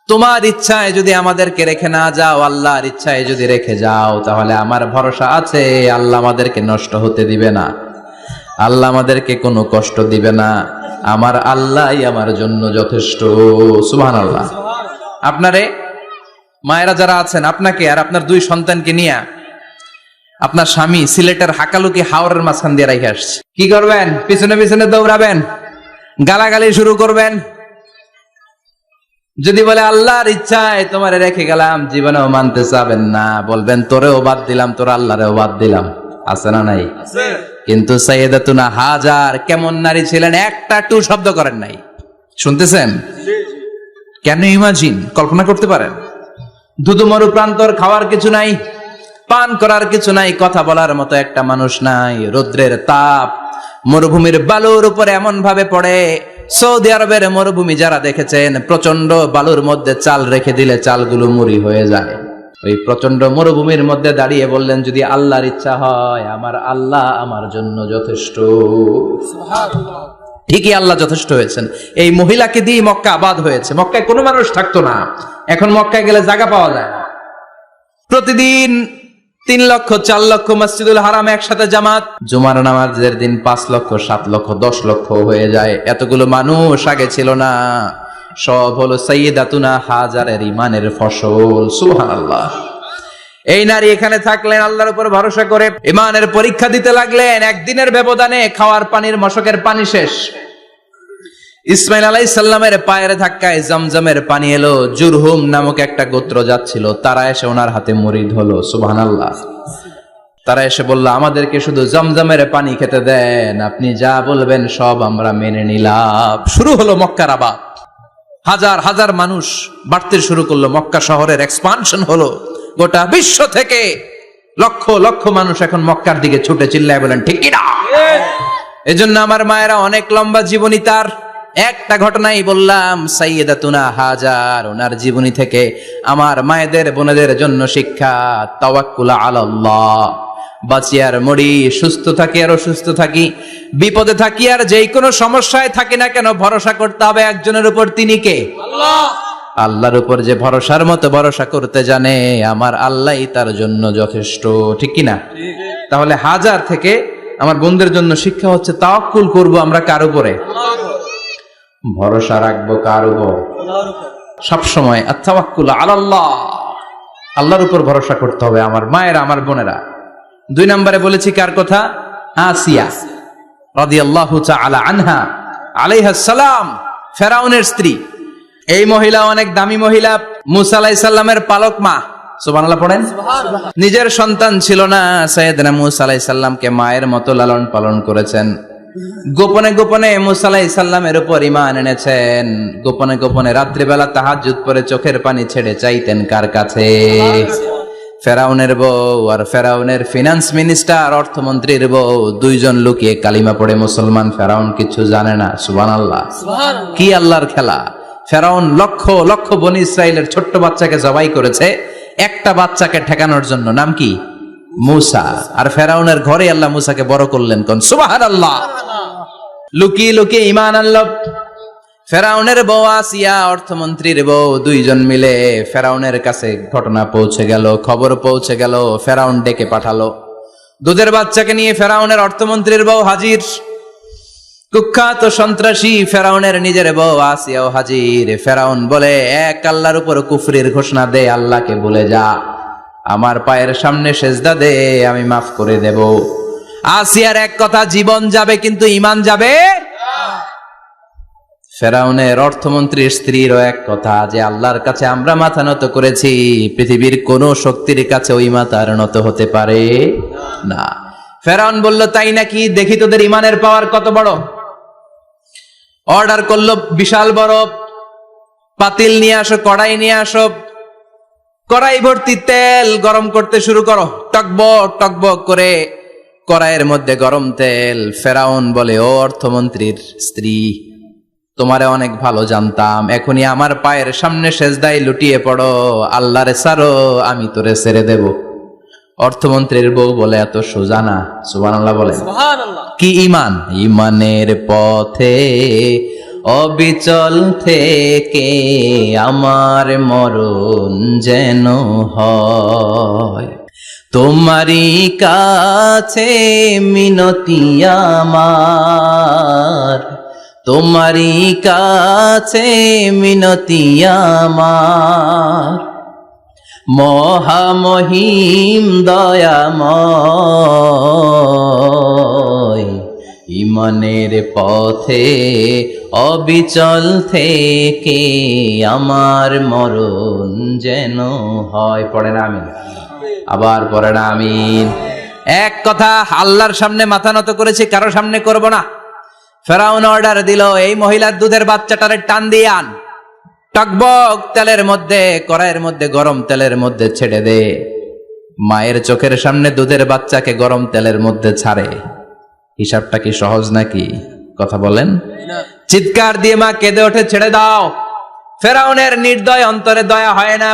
তোমার ইচ্ছায় যদি আমাদেরকে রেখে না যাও, আল্লাহর ইচ্ছায় যদি রেখে যাও, তাহলে আমার ভরসা আছে আল্লাহ আমাদেরকে নষ্ট হতে দিবে না, আল্লাহ আমাদেরকে কোনো কষ্ট দিবে না, আমার আল্লাহই আমার জন্য যথেষ্ট। সুবহানাল্লাহ। আপনারে মায়েরা যারা আছেন, আপনাকে আর আপনার 2 সন্তানকে নিয়ে আপনার স্বামী সিলেটের হাকালুকি হাওরের মাঝখান দিয়ে রেখে আসছে, কি করবেন? পিছনে পিছনে দৌড়াবেন, গালাগালি শুরু করবেন। যদি বলে আল্লাহর ইচ্ছায় তোমারে রেখে গেলাম, জীবনেও মানতে চাবেন না, বলবেন তোরেও বাদ দিলাম, তোর আল্লাহরেও বাদ দিলাম। আছে না নাই? কিন্তু সাইয়েদাতুনা হাজার কেমন নারী ছিলেন, একটা টু শব্দ করেন নাই। শুনতেছেন? কেন ইমাজিন, কল্পনা করতে পারেন? ধুধু মরু প্রান্তর, খাওয়ার কিছু নাই, পান করার কিছু নাই, কথা বলার মতো একটা মানুষ নাই। রৌদ্রের তাপ মরুভূমির বালুর উপরে এমন ভাবে পড়ে, সৌদি আরবের মরুভূমি যারা দেখেছেন, প্রচন্ড বালুর মধ্যে চাল রেখে দিলে চালগুলো মুড়ি হয়ে যায়। ওই প্রচন্ড মরুভূমির মধ্যে দাঁড়িয়ে বললেন, যদি আল্লাহর ইচ্ছা হয়, আমার আল্লাহ আমার জন্য যথেষ্ট। ঠিকই আল্লাহ যথেষ্ট হয়েছেন। এই মহিলাকে দিয়ে মক্কা আবাদ হয়েছে। মক্কায় কোনো মানুষ থাকতো না, এখন মক্কায় গেলে জায়গা পাওয়া যায় না। প্রতিদিন 3 লক্ষ 4 লক্ষ মসজিদুল হারাম একসাথে জামাত, জুমার নামাজের দিন 5 লক্ষ 7 লক্ষ 10 লক্ষ হয়ে যায়। এতগুলো মানুষ আগে ছিল না। সব হলো সাইয়েদাতুনা হাজারের ইমানের ফসল। সুবহানাল্লাহ। এই নারী এখানে থাকলেন আল্লাহর উপর ভরসা করে, ইমানের পরীক্ষা দিতে লাগলেন। একদিনের ব্যবধানে খাওয়ার পানির মশকের পানি শেষ। ইসমাইল আলাইহিস সালামের পায়ের ধাক্কায় জমজমের পানি এলো। জুরহুম নামক একটা গোত্র যাচ্ছিল, তারা এসে ওনার হাতে মুরিদ হলো। সুবহানাল্লাহ। তারা এসে বলল, আমাদেরকে শুধু জমজমের পানি খেতে দেন, আপনি যা বলবেন সব আমরা মেনে নিলাম। শুরু হলো মক্কার আবাদ। হাজার হাজার মানুষ বাড়তে শুরু করলো, মক্কা শহরের এক্সপানশন হলো। গোটা বিশ্ব থেকে লক্ষ লক্ষ মানুষ এখন মক্কার দিকে ছুটে চিল্লায় বলেন, ঠিক কি না? এজন্য আমার মায়েরা অনেক লম্বা জীবনী। তার একটা ঘটনাই বললাম, সাইয়েদাতুনা হাজার, ওনার জীবনী থেকে আমার মায়েদের বোনেদের জন্য শিক্ষা। তাওয়াক্কুল আলাল্লাহ। বাঁচি আর মরি, সুস্থ থাকি আর অসুস্থ থাকি, বিপদে থাকি আর যেই কোনো সমস্যায় থাকি না কেন, ভরসা করতে হবে একজনের উপর। তিনি কে? আল্লাহ। আল্লাহর উপর যে ভরসার মতো ভরসা করতে জানে, আমার আল্লাহই তার জন্য যথেষ্ট। ঠিক কিনা? তাহলে হাজার থেকে আমার বোনদের জন্য শিক্ষা হচ্ছে, তাওয়াক্কুল করব আমরা কার উপরে? ভরসা রাখবো কার উপর? সবসময় আত-তাওয়াক্কুল আলাল্লাহ, আল্লাহর উপর ভরসা করতে হবে আমার মায়েরা, আমার বোনেরা। 2 নম্বরে বলেছি কার কথা? আসিয়া রাদিয়াল্লাহু তাআলা আনহা আলাইহাস সালাম, ফেরাউনের স্ত্রী। এই মহিলা অনেক দামি মহিলা, মুসা আলাইহিস সালামের পালক মা। সুবহানাল্লাহ পড়েন। নিজের সন্তান ছিল না, সাইয়েদনা মুসা আলাইহিস সালামকে মায়ের মতো লালন পালন করেছেন। গোপনে গোপনে মুসা আলাইহিস সালামের উপর ঈমান এনেছেন। গোপনে গোপনে রাত্রিবেলা তাহাজ্জুদ পড়ে চোখের পানি ছেড়ে চাইতেন কার কাছে? ফেরাউনের বউ আর ফেরাউনের ফিনান্স মিনিস্টার, অর্থমন্ত্রীর বউ, 2 জন লুকিয়ে কালিমা পড়ে মুসলমান। ফেরাউন কিছু জানে না। সুবহানাল্লাহ। কি আল্লাহর খেলা! ফেরাউন লক্ষ লক্ষ বনি ইসরাইলের ছোট্ট বাচ্চাকে জবাই করেছে একটা বাচ্চাকে ঠেকানোর জন্য। নাম কি? মুসা। আর ফেরাউনের ঘরে আল্লাহ মুসাকে বড় করলেন। কোন? সুবহানাল্লাহ। লুকিয়ে লুকিয়ে ঈমান আনলো। ফেরাউনের বউ আসিয়া, অর্থমন্ত্রীর বউ, 2 জন মিলে ফেরাউনের কাছে ঘটনা পৌঁছে গেল, খবর পৌঁছে গেল। ফেরাউন ডেকে পাঠালো। দুধের বাচ্চাকে নিয়ে ফেরাউনের অর্থমন্ত্রীর বউ হাজির। কুখ্যাত সন্ত্রাসী ফেরাউনের নিজের বউ আসিয়াও হাজির। ফেরাউন বলে, এক আল্লাহর উপর কুফরির ঘোষণা দে, আল্লাহকে বলে যা, আমার পায়ের সামনে সেজদা দে, আমি মাফ করে দেব। আসিয়ার এক কথা, জীবন যাবে কিন্তু ঈমান যাবে। ফেরাউনের অর্থমন্ত্রীর স্ত্রীরও এক কথা, যে আল্লাহর কাছে আমরা মাথা নত করেছি, পৃথিবীর কোন শক্তির কাছে ওই মাথার নত হতে পারে না। ফেরাউন বলল, তাই নাকি? দেখি তোদের ঈমানের পাওয়ার কত বড়। অর্ডার করলো, বিশাল বড় পাতিল নিয়ে আসো, কড়াই নিয়ে আসো, কড়াই ভর্তি তেল গরম করতে শুরু করো। টকবক টকবক করে কড়াইয়ের মধ্যে গরম তেল। ফেরাউন বলে, ও অর্থমন্ত্রীর স্ত্রী, তোমারে অনেক ভালো জানতাম, এখনই আমার পায়ের সামনে সেজদায় লুটিয়ে পড়ো, আল্লাহরে ছাড়ো, আমি তোরে ছেড়ে দেব। অর্থমন্ত্রীর বউ বলে, এত সোজা না। সুবহানাল্লাহ বলে। কি ঈমান? ঈমানের পথে অবিচল থেকে আমার মরণ যেন হয়, তোমারই কাছে মিনতি আমার, তোমারই কাছে মিনতি আমার। মহামহিম দয়াময়, ইমানের পথে অবিচল থেকে আমার মরণ যেন হয়। পড়েন আমিন, আবার পড়েন আমিন। এক কথা, আল্লাহর সামনে মাথা নত করেছি, কারো সামনে করব না। ফেরাউন অর্ডার দিল, এই মহিলার দুধের বাচ্চাটারে টান দিয়ে আন, টকবক তেলের মধ্যে, কড়াইয়ের মধ্যে গরম তেলের মধ্যে ছেড়ে দে। মায়ের চোখের সামনে দুধের বাচ্চাকে গরম তেলের মধ্যে ছাড়ে। হিসাবটা কি সহজ নাকি? কথা বলেন। চিৎকার দিয়ে মা কেঁদে ওঠে, ছেড়ে দাও। ফেরাউনের নির্দয় অন্তরে দয়া হয় না।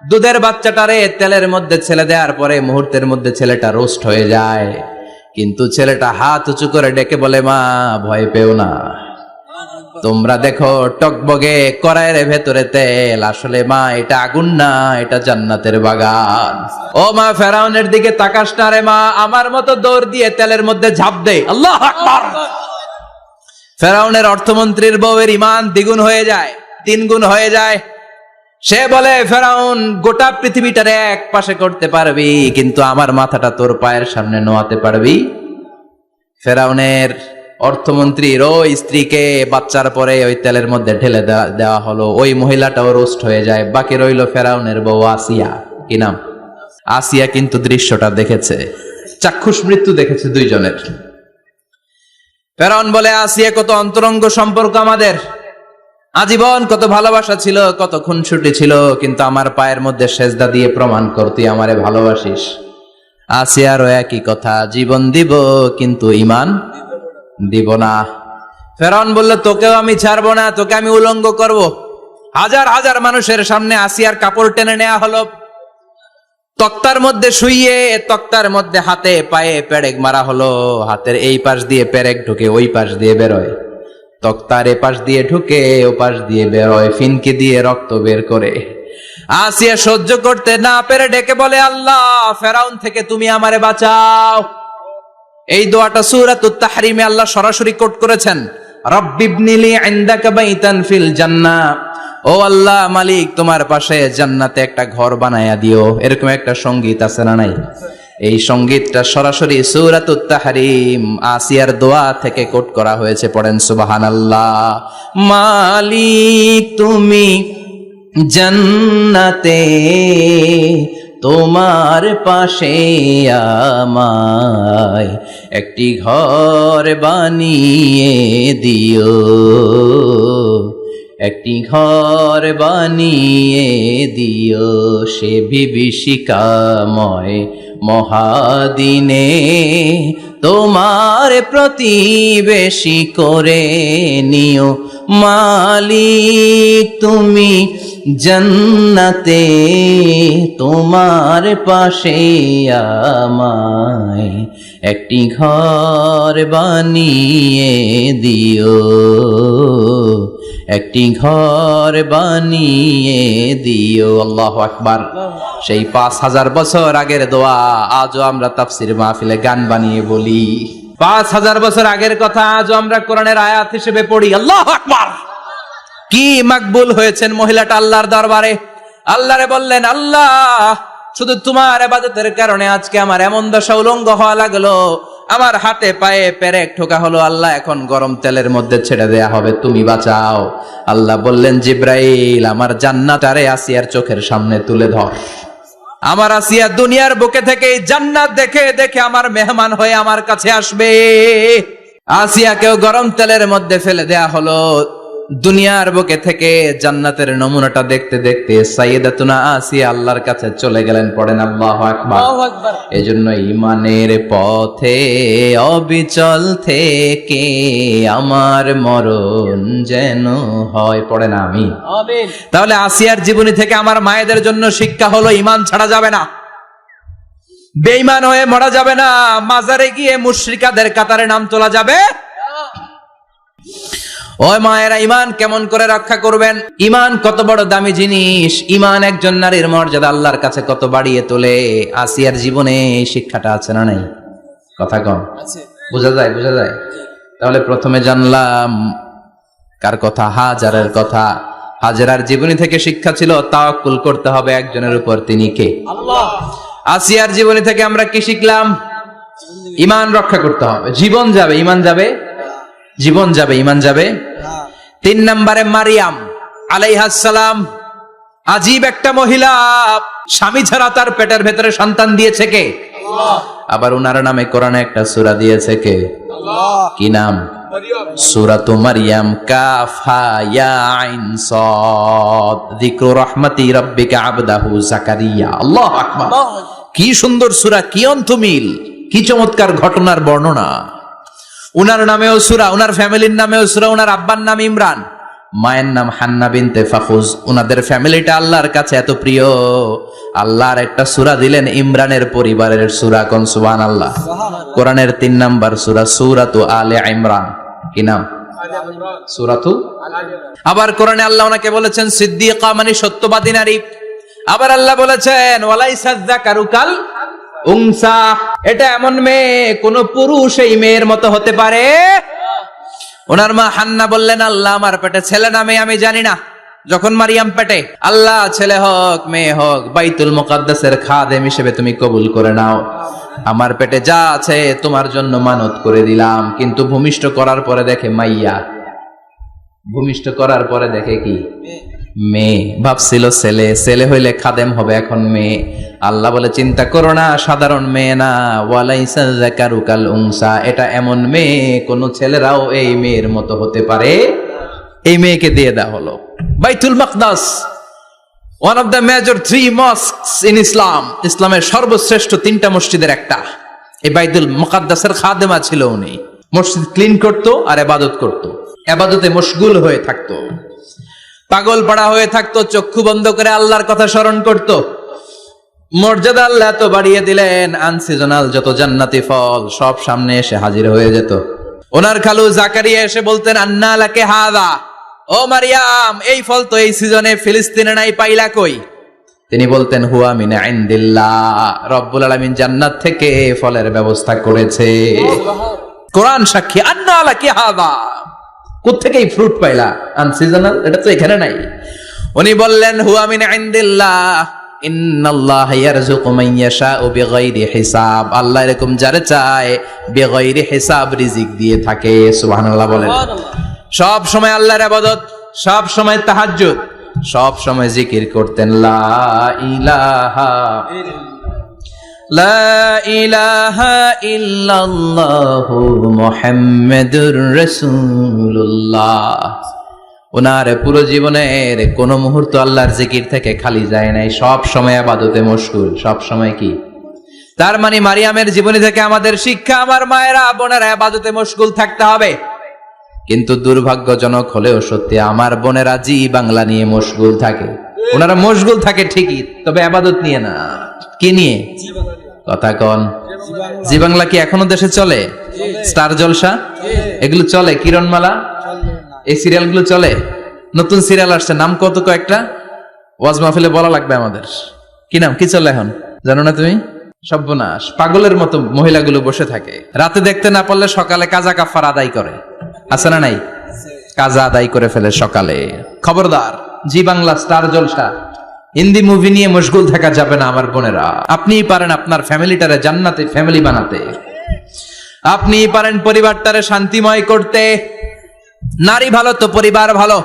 দুধের বাচ্চাটারে তেলের মধ্যে ছেড়ে দেওয়ার পরে মুহূর্তের মধ্যে ছেলেটা রোস্ট হয়ে যায়। কিন্তু ছেলেটা হাত উঁচু করে ডেকে বলে, মা ভয় পেও না, তোমরা দেখো টকবগে কড়াইয়ের ভেতরে তেল, আসলে মা এটা আগুন না, এটা জান্নাতের বাগান। ও মা, ফেরাউনের দিকে তাকাস না রে মা, আমার মতো দৌড় দিয়ে তেলের মধ্যে ঝাঁপ দে। আল্লাহু আকবার। ফেরাউনের অর্থমন্ত্রীর বউয়ের ঈমান দ্বিগুণ হয়ে যায়, 3 গুণ হয়ে যায়। সে বলে, ফেরাউন গোটা পৃথিবীটারে এক পাশে করতে পারবি, কিন্তু আমার মাথাটা তোর পায়ের সামনে নোয়াতে পারবি? ফেরাউনের অর্থমন্ত্রীর ওই স্ত্রীকে বাচ্চার পরে ওই তেলের মধ্যে ঢেলে দেওয়া হলো। ওই মহিলাটাও রোস্ট হয়ে যায়। বাকি রইল ফেরাউনের বউ আসিয়া। কি নাম? আসিয়া কিন্তু দৃশ্যটা দেখেছে, চাক্ষুষ মৃত্যু দেখেছে দুইজনের। ফেরাউন বলে, আসিয়া কত অন্তরঙ্গ সম্পর্ক আমাদের, আজীবন কত ভালোবাসা ছিল, কত খুনসুটি ছিল, কিন্তু আমার পায়ের মধ্যে সেজদা দিয়ে প্রমাণ কর তুই আমারে ভালোবাসিস। আসিয়ারও একই কথা, জীবন দিব কিন্তু ঈমান দিব না। ফেরাউন বলল, তোকেও আমি ছাড়বো না, তোকে আমি উলঙ্গ করব। হাজার হাজার মানুষের সামনে আসিয়ার কাপড় টেনে নেওয়া হলো, তক্তার মধ্যে শুইয়ে তক্তার মধ্যে হাতে পায়ে পেরেক মারা হলো। হাতের এই পাশ দিয়ে পেরেক ঢুকে ওই পাশ দিয়ে বেরোয়, তক্তার এ পাশ দিয়ে ঢুকে ও পাশ দিয়ে বেরোয়, ফিনকি দিয়ে রক্ত বের করে। আসিয়া সহ্য করতে না পেরে ডেকে বলে, আল্লাহ, ফেরাউন থেকে তুমি আমারে বাঁচাও। এই দোয়াটা সূরাতুত তাহরিমে আল্লাহ সরাসরি কোট করেছেন, রব্বিবনিলি ইনদাকা বাইতান ফিল জান্নাহ। ও আল্লাহ মালিক, তোমার পাশে জান্নাতে একটা ঘর বানায়া দিও। এরকম একটা সঙ্গীত আছে না নাই? এই সঙ্গীতটা সরাসরি সূরাতুত তাহরিম আসিয়ার দোয়া থেকে কোট করা হয়েছে। পড়েন সুবহানাল্লাহ। মালিক তুমি জান্নাতে, তোমার পাশে আমায় একটি ঘর বানিয়ে দিও, একটি ঘর বানিয়ে দিও, সে বিভীষিকাময় মহাদিনে তোমার প্রতিবেশী করে নিও। মালিক তুমি জান্নাতে, তোমার পাশে আমায় একটি ঘর বানিয়ে দিও, একটি ঘর বানিয়ে দিও। আল্লাহু আকবার। সেই 5000 বছর আগের দোয়া আজও আমরা তাফসীর মাহফিলে গান বানিয়ে বলি। 5000 বছর আগের কথা আজও আমরা কোরআনের আয়াত হিসেবে পড়ি। আল্লাহু আকবার। কি মাকবুল হয়েছেন মহিলাটা আল্লাহর দরবারে। আল্লাহরে বললেন, আল্লাহ, শুধু তোমার ইবাদতের কারণে আজকে আমার এমন দশা উলঙ্গ হওয়া লাগলো, আমার হাতে পায়ে পেরেক ঠোকা হলো। আল্লাহ, এখন গরম তেলের মধ্যে ছেড়ে দেয়া হবে, তুমি বাঁচাও। আল্লাহ বললেন, জিব্রাইল, আমার জান্নাতারে আসিয়ার চোখের সামনে তুলে ধর। আমার আসিয়া দুনিয়ার বুকে থেকে জান্নাত দেখে দেখে আমার মেহমান হয়ে আমার কাছে আসবে। আসিয়াকেও গরম তেলের মধ্যে ফেলে দেয়া হলো। দুনিয়ার বুকে থেকে জান্নাতের নমুনাটা দেখতে দেখতে সাইয়েদাতুনা আসিয়া আল্লাহর কাছে চলে গেলেন। পড়েন আল্লাহু আকবার। এজন্য ঈমানের পথে অবিচল থেকে আমার মরণ যেন হয়। পড়েন আমিন। তাহলে আসিয়ার জীবনী থেকে আমার মায়েদের জন্য শিক্ষা হলো, ঈমান ছাড়া যাবে না, বেঈমান হয়ে মরা যাবে না, মাজারে গিয়ে মুশরিকাদের কাতারে নাম তোলা যাবে। ওই মায়েরা ঈমান কেমন করে রক্ষা করবেন? ঈমান কত বড় দামি জিনিস। ঈমান একজন নারীর মর্যাদা আল্লাহর কাছে কত বাড়িয়ে তোলে। আসিয়ার জীবনে এই শিক্ষাটা আছে না নাই? কথা কম আছে, বোঝা যায়, বোঝা যায়। তাহলে প্রথমে জানলাম কার কথা? হাজারের কথা। হাজেরার জীবনী থেকে শিক্ষা ছিল তাওয়াক্কুল করতে হবে একজনের উপর, তিনি কে? আল্লাহ। আসিয়ার জীবনী থেকে আমরা কি শিখলাম? ঈমান রক্ষা করতে হবে। জীবন যাবে, ঈমান যাবে, জীবন যাবে, ঈমান যাবে। 3 নম্বরে মারিয়াম আলাইহাস সালাম, আজীব একটা মহিলা, স্বামী ছাড়া তার পেটের ভেতরে সন্তান দিয়েছে কে? আল্লাহ। আবার উনার নামে কোরআনে একটা সূরা দিয়েছে কে? আল্লাহ। কি নাম? সূরাতু মারইয়াম, কাফ হা ইয়া আইন সাদ, যিকরু রাহমাতি রাব্বিকা আবদাহু যাকারিয়া। আল্লাহু আকবার। কি সুন্দর সূরা, কি অন্তমিল, কি চমৎকার ঘটনার বর্ণনা। উনার নামেও সূরা, উনার ফ্যামিলির নামেও সূরা। উনার আব্বার নাম ইমরান, মায়ের নাম হান্না বিনতে ফাখুজ। উনাদের ফ্যামিলিটা আল্লাহর কাছে এত প্রিয়, আল্লাহর একটা সূরা দিলেন ইমরানের পরিবারের সূরা। কোন সুবহানাল্লাহ। কোরআনের 3 নাম্বার সূরা, সূরাতু আলে ইমরান। কি নাম? সূরাতু। আবার কোরআনে আল্লাহ ওনাকে বলেছেন সিদ্দিকা, মানে সত্যবাদী নারী। আবার আল্লাহ বলেছেন ওয়ালাইসা যাকারু কাল উনসা, এটা এমন মেয়ে কোন পুরুষ এই মেয়ের মতো হতে পারে? ওনার মা হান্না বললেন, আল্লাহ আমার পেটে ছেলে না মেয়ে আমি জানি না। যখন মারিয়াম পেটে, আল্লাহ ছেলে হোক মেয়ে হোক বাইতুল মুকাদ্দাসের খাদেম হিসেবে তুমি কবুল করে নাও। আমার পেটে যা আছে তোমার জন্য মানত করে দিলাম। কিন্তু ভূমিষ্ঠ করার পরে দেখে মাইয়া, ভূমিষ্ঠ করার পরে দেখে কি? মেয়ে। ভাবছিল ছেলে, ছেলে হইলে খাদেম হবে, এখন মেয়ে। আল্লাহ বলে চিন্তা করো না, সাধারণ মেয়ে না, ওয়ালাইসা যাকারু কাল উনসা, এটা এমন মেয়ে কোন ছেলেরাও এই মেয়ের মতো হতে পারে। এই মেয়েকে দিয়ে দেওয়া হলো Baitul Maqdis, one of the major 3 mosques in Islam. ইসলামের সর্বশ্রেষ্ঠ 3টা মসজিদের একটা। এই বাইতুল মুকাদ্দাসের খাদেমা ছিল উনি। মসজিদ ক্লিন করতো আর ইবাদত করতো, ইবাদতে মশগুল হয়ে থাকতো, পাগল পাড়া হয়ে থাকতো, চক্ষু বন্ধ করে আল্লাহর কথা স্মরণ করত। মর্যাদা আল্লাহ তো বাড়িয়ে দিলেন, আনসিজনাল যত জান্নাতি ফল সব সামনে এসে হাজির হয়ে যেত। ওনার খালু জাকারিয়া এসে বলতেন আন্না লাকে হাদা, ও মারিয়াম এই ফল তো এই সিজনে ফিলিস্তিনে নাই, পাইলা কই? তিনি বলতেন হুয়া মিন ইনদিল্লাহ, রব্বুল আলামিন জান্নাত থেকে ফলের ব্যবস্থা করেছে। কোরআন সাক্ষী, আন্না লাকে হাদা, কোত্থেকে এই ফ্রুট পাইলা? আনসিজনাল, এটা তো এখানে নাই। উনি বললেন হুয়া মিন ইনদিল্লাহ, ইন্নাল্লাহা ইয়ারযুকু মান ইয়াশাউ বিগাইরি হিসাব, আল্লাহ এরকম যারে চায় বিগাইরি হিসাব রিজিক দিয়ে থাকে। সুবহানাল্লাহ বলেন। সব সময় আল্লাহর ইবাদত, সব সময় তাহাজ্জুদ, সব সময় জিকির করতেন লা ইলাহা লা ইলাহা ইল্লাল্লাহু মুহাম্মাদুর রাসূলুল্লাহ। ওনার পুরো জীবনের কোন মুহূর্ত আল্লাহর জিকির থেকে খালি যায় নাই, সব সময় ইবাদতে মশগুল, সব সময় কি? তার মানে মারিয়ামের জীবনী থেকে আমাদের শিক্ষা, আমার মায়েরা বোনেরা ইবাদতে মশগুল থাকতে হবে। কিন্তু দুর্ভাগ্যজনক হলেও সত্যি, আমার বোনেরা জি বাংলা নিয়ে মশগুল থাকে। ওনারা মশগুল থাকে ঠিকই, তবে ইবাদত নিয়ে না। কি নিয়ে? কথা কন। জি বাংলা কি এখনো দেশে চলে? স্টার জলসা এগুলো চলে, কিরণমালা এই সিরিয়ালগুলো চলে। নতুন সিরিয়াল আসছে, নাম কত কয়েকটা, ওয়াজ মাহফিলে বলা লাগবে আমাদের। কি নাম, কি চলে এখন জানো না তুমি? সর্বনাশ, পাগলের মতো মহিলাগুলো বসে থাকে, রাতে দেখতে না পারলে সকালে কাজা কাফার আদায় করে। আছে না নাই? কাজা আদায় করে ফেলে সকালে। খবরদার, জি বাংলা, স্টার জলসা, হিন্দি মুভি নিয়ে মশগুল থাকা যাবে না আমার বোনেরা। আপনিই পারেন আপনার ফ্যামিলিটারে জান্নাতে ফ্যামিলি বানাতে, আপনিই পারেন পরিবারটারে শান্তিময় করতে। নারী ভালো তো পরিবার ভালো।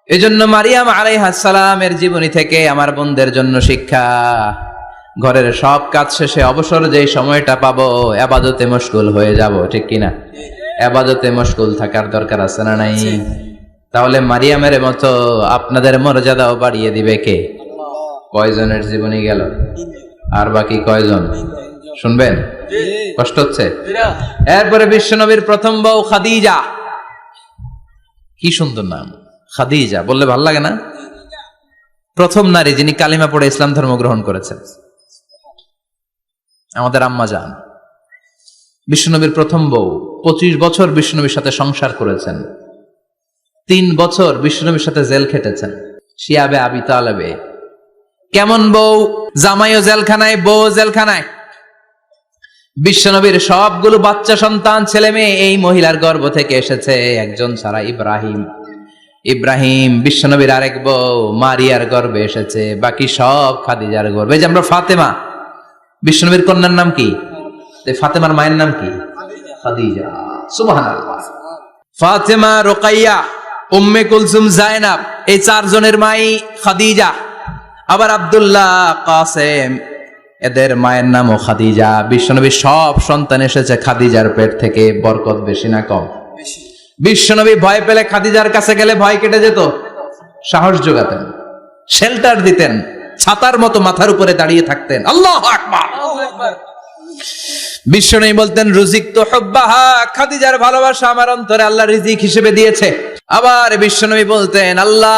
এজন্য মারিয়াম আলাইহিস সালামের জীবনী থেকে আমার বোনদের জন্য শিক্ষা, ঘরের সব কাজ শেষে অবসর যেই সময়টা পাবো ইবাদতে মশগুল হয়ে যাব, ঠিক কিনা? ইবাদতে মশগুল থাকার দরকার আছে না নাই? তাহলে মারিয়ামের মতো আপনাদের মর্যাদাও বাড়িয়ে দিবে কে? কয়জনের জীবনী গেল? আর বাকি কয়জন শুনবেন? কষ্ট হচ্ছে? এরপরে বিশ্বনবীর প্রথম বউ খাদিজা। কি সুন্দর নাম, খাদিজা বললে ভাল লাগে না? প্রথম নারী যিনি কালিমা পড়ে ইসলাম ধর্ম গ্রহণ করেছেন, আমাদের আম্মা জান। বিশ্বনবীর প্রথম বউ, 25 বছর বিশ্বনবীর সাথে সংসার করেছেন, 3 বছর বিশ্বনবীর সাথে জেল খেটেছেন, শিয়াবে আবি তালেবে। কেমন বউ? জামাইও জেলখানায়, বউ জেলখানায়। বিশ্বনবীর সবগুলো বাচ্চা সন্তান ছেলে মেয়ে এই মহিলার গর্ভ থেকে এসেছে, একজন ছাড়া, ইব্রাহিম। ইব্রাহিম বিশ্বনবীর আরেক বউ মারিয়ার গর্ভে এসেছে, বাকি সব খাদিজার গর্ভে। এই যে আমরা ফাতেমা, বিশ্বনবীর কন্যার নাম কি? ফাতেমার মায়ের নাম কি? খাদিজা। সুবহানাল্লাহ। ফাতেমা, রোকাইয়া, উম্মে কুলসুম, জায়নাব, এই চারজনের মাই খাদিজা। আবার আব্দুল্লাহ, কাসেম, এদের মায়ের নামও খাদিজা। বিশ্বনবীর সব সন্তান এসেছে খাদিজার পেট থেকে। বরকত বেশি না কম? বিশ্বনবী ভয় পেলে খাদিজার কাছে গেলে ভয় কেটে যেত, সাহস যোগাতেন, শেল্টার দিতেন, ছাতার মতো মাথার উপরে দাঁড়িয়ে থাকতেন। আল্লাহু আকবার। বিশ্বনবী বলতেন রুজিক তো হুব্বাহা, খাদিজার ভালোবাসা আমার অন্তরে আল্লাহ রিজিক হিসেবে দিয়েছে। আবার বিশ্বনবী বলতেন আল্লাহ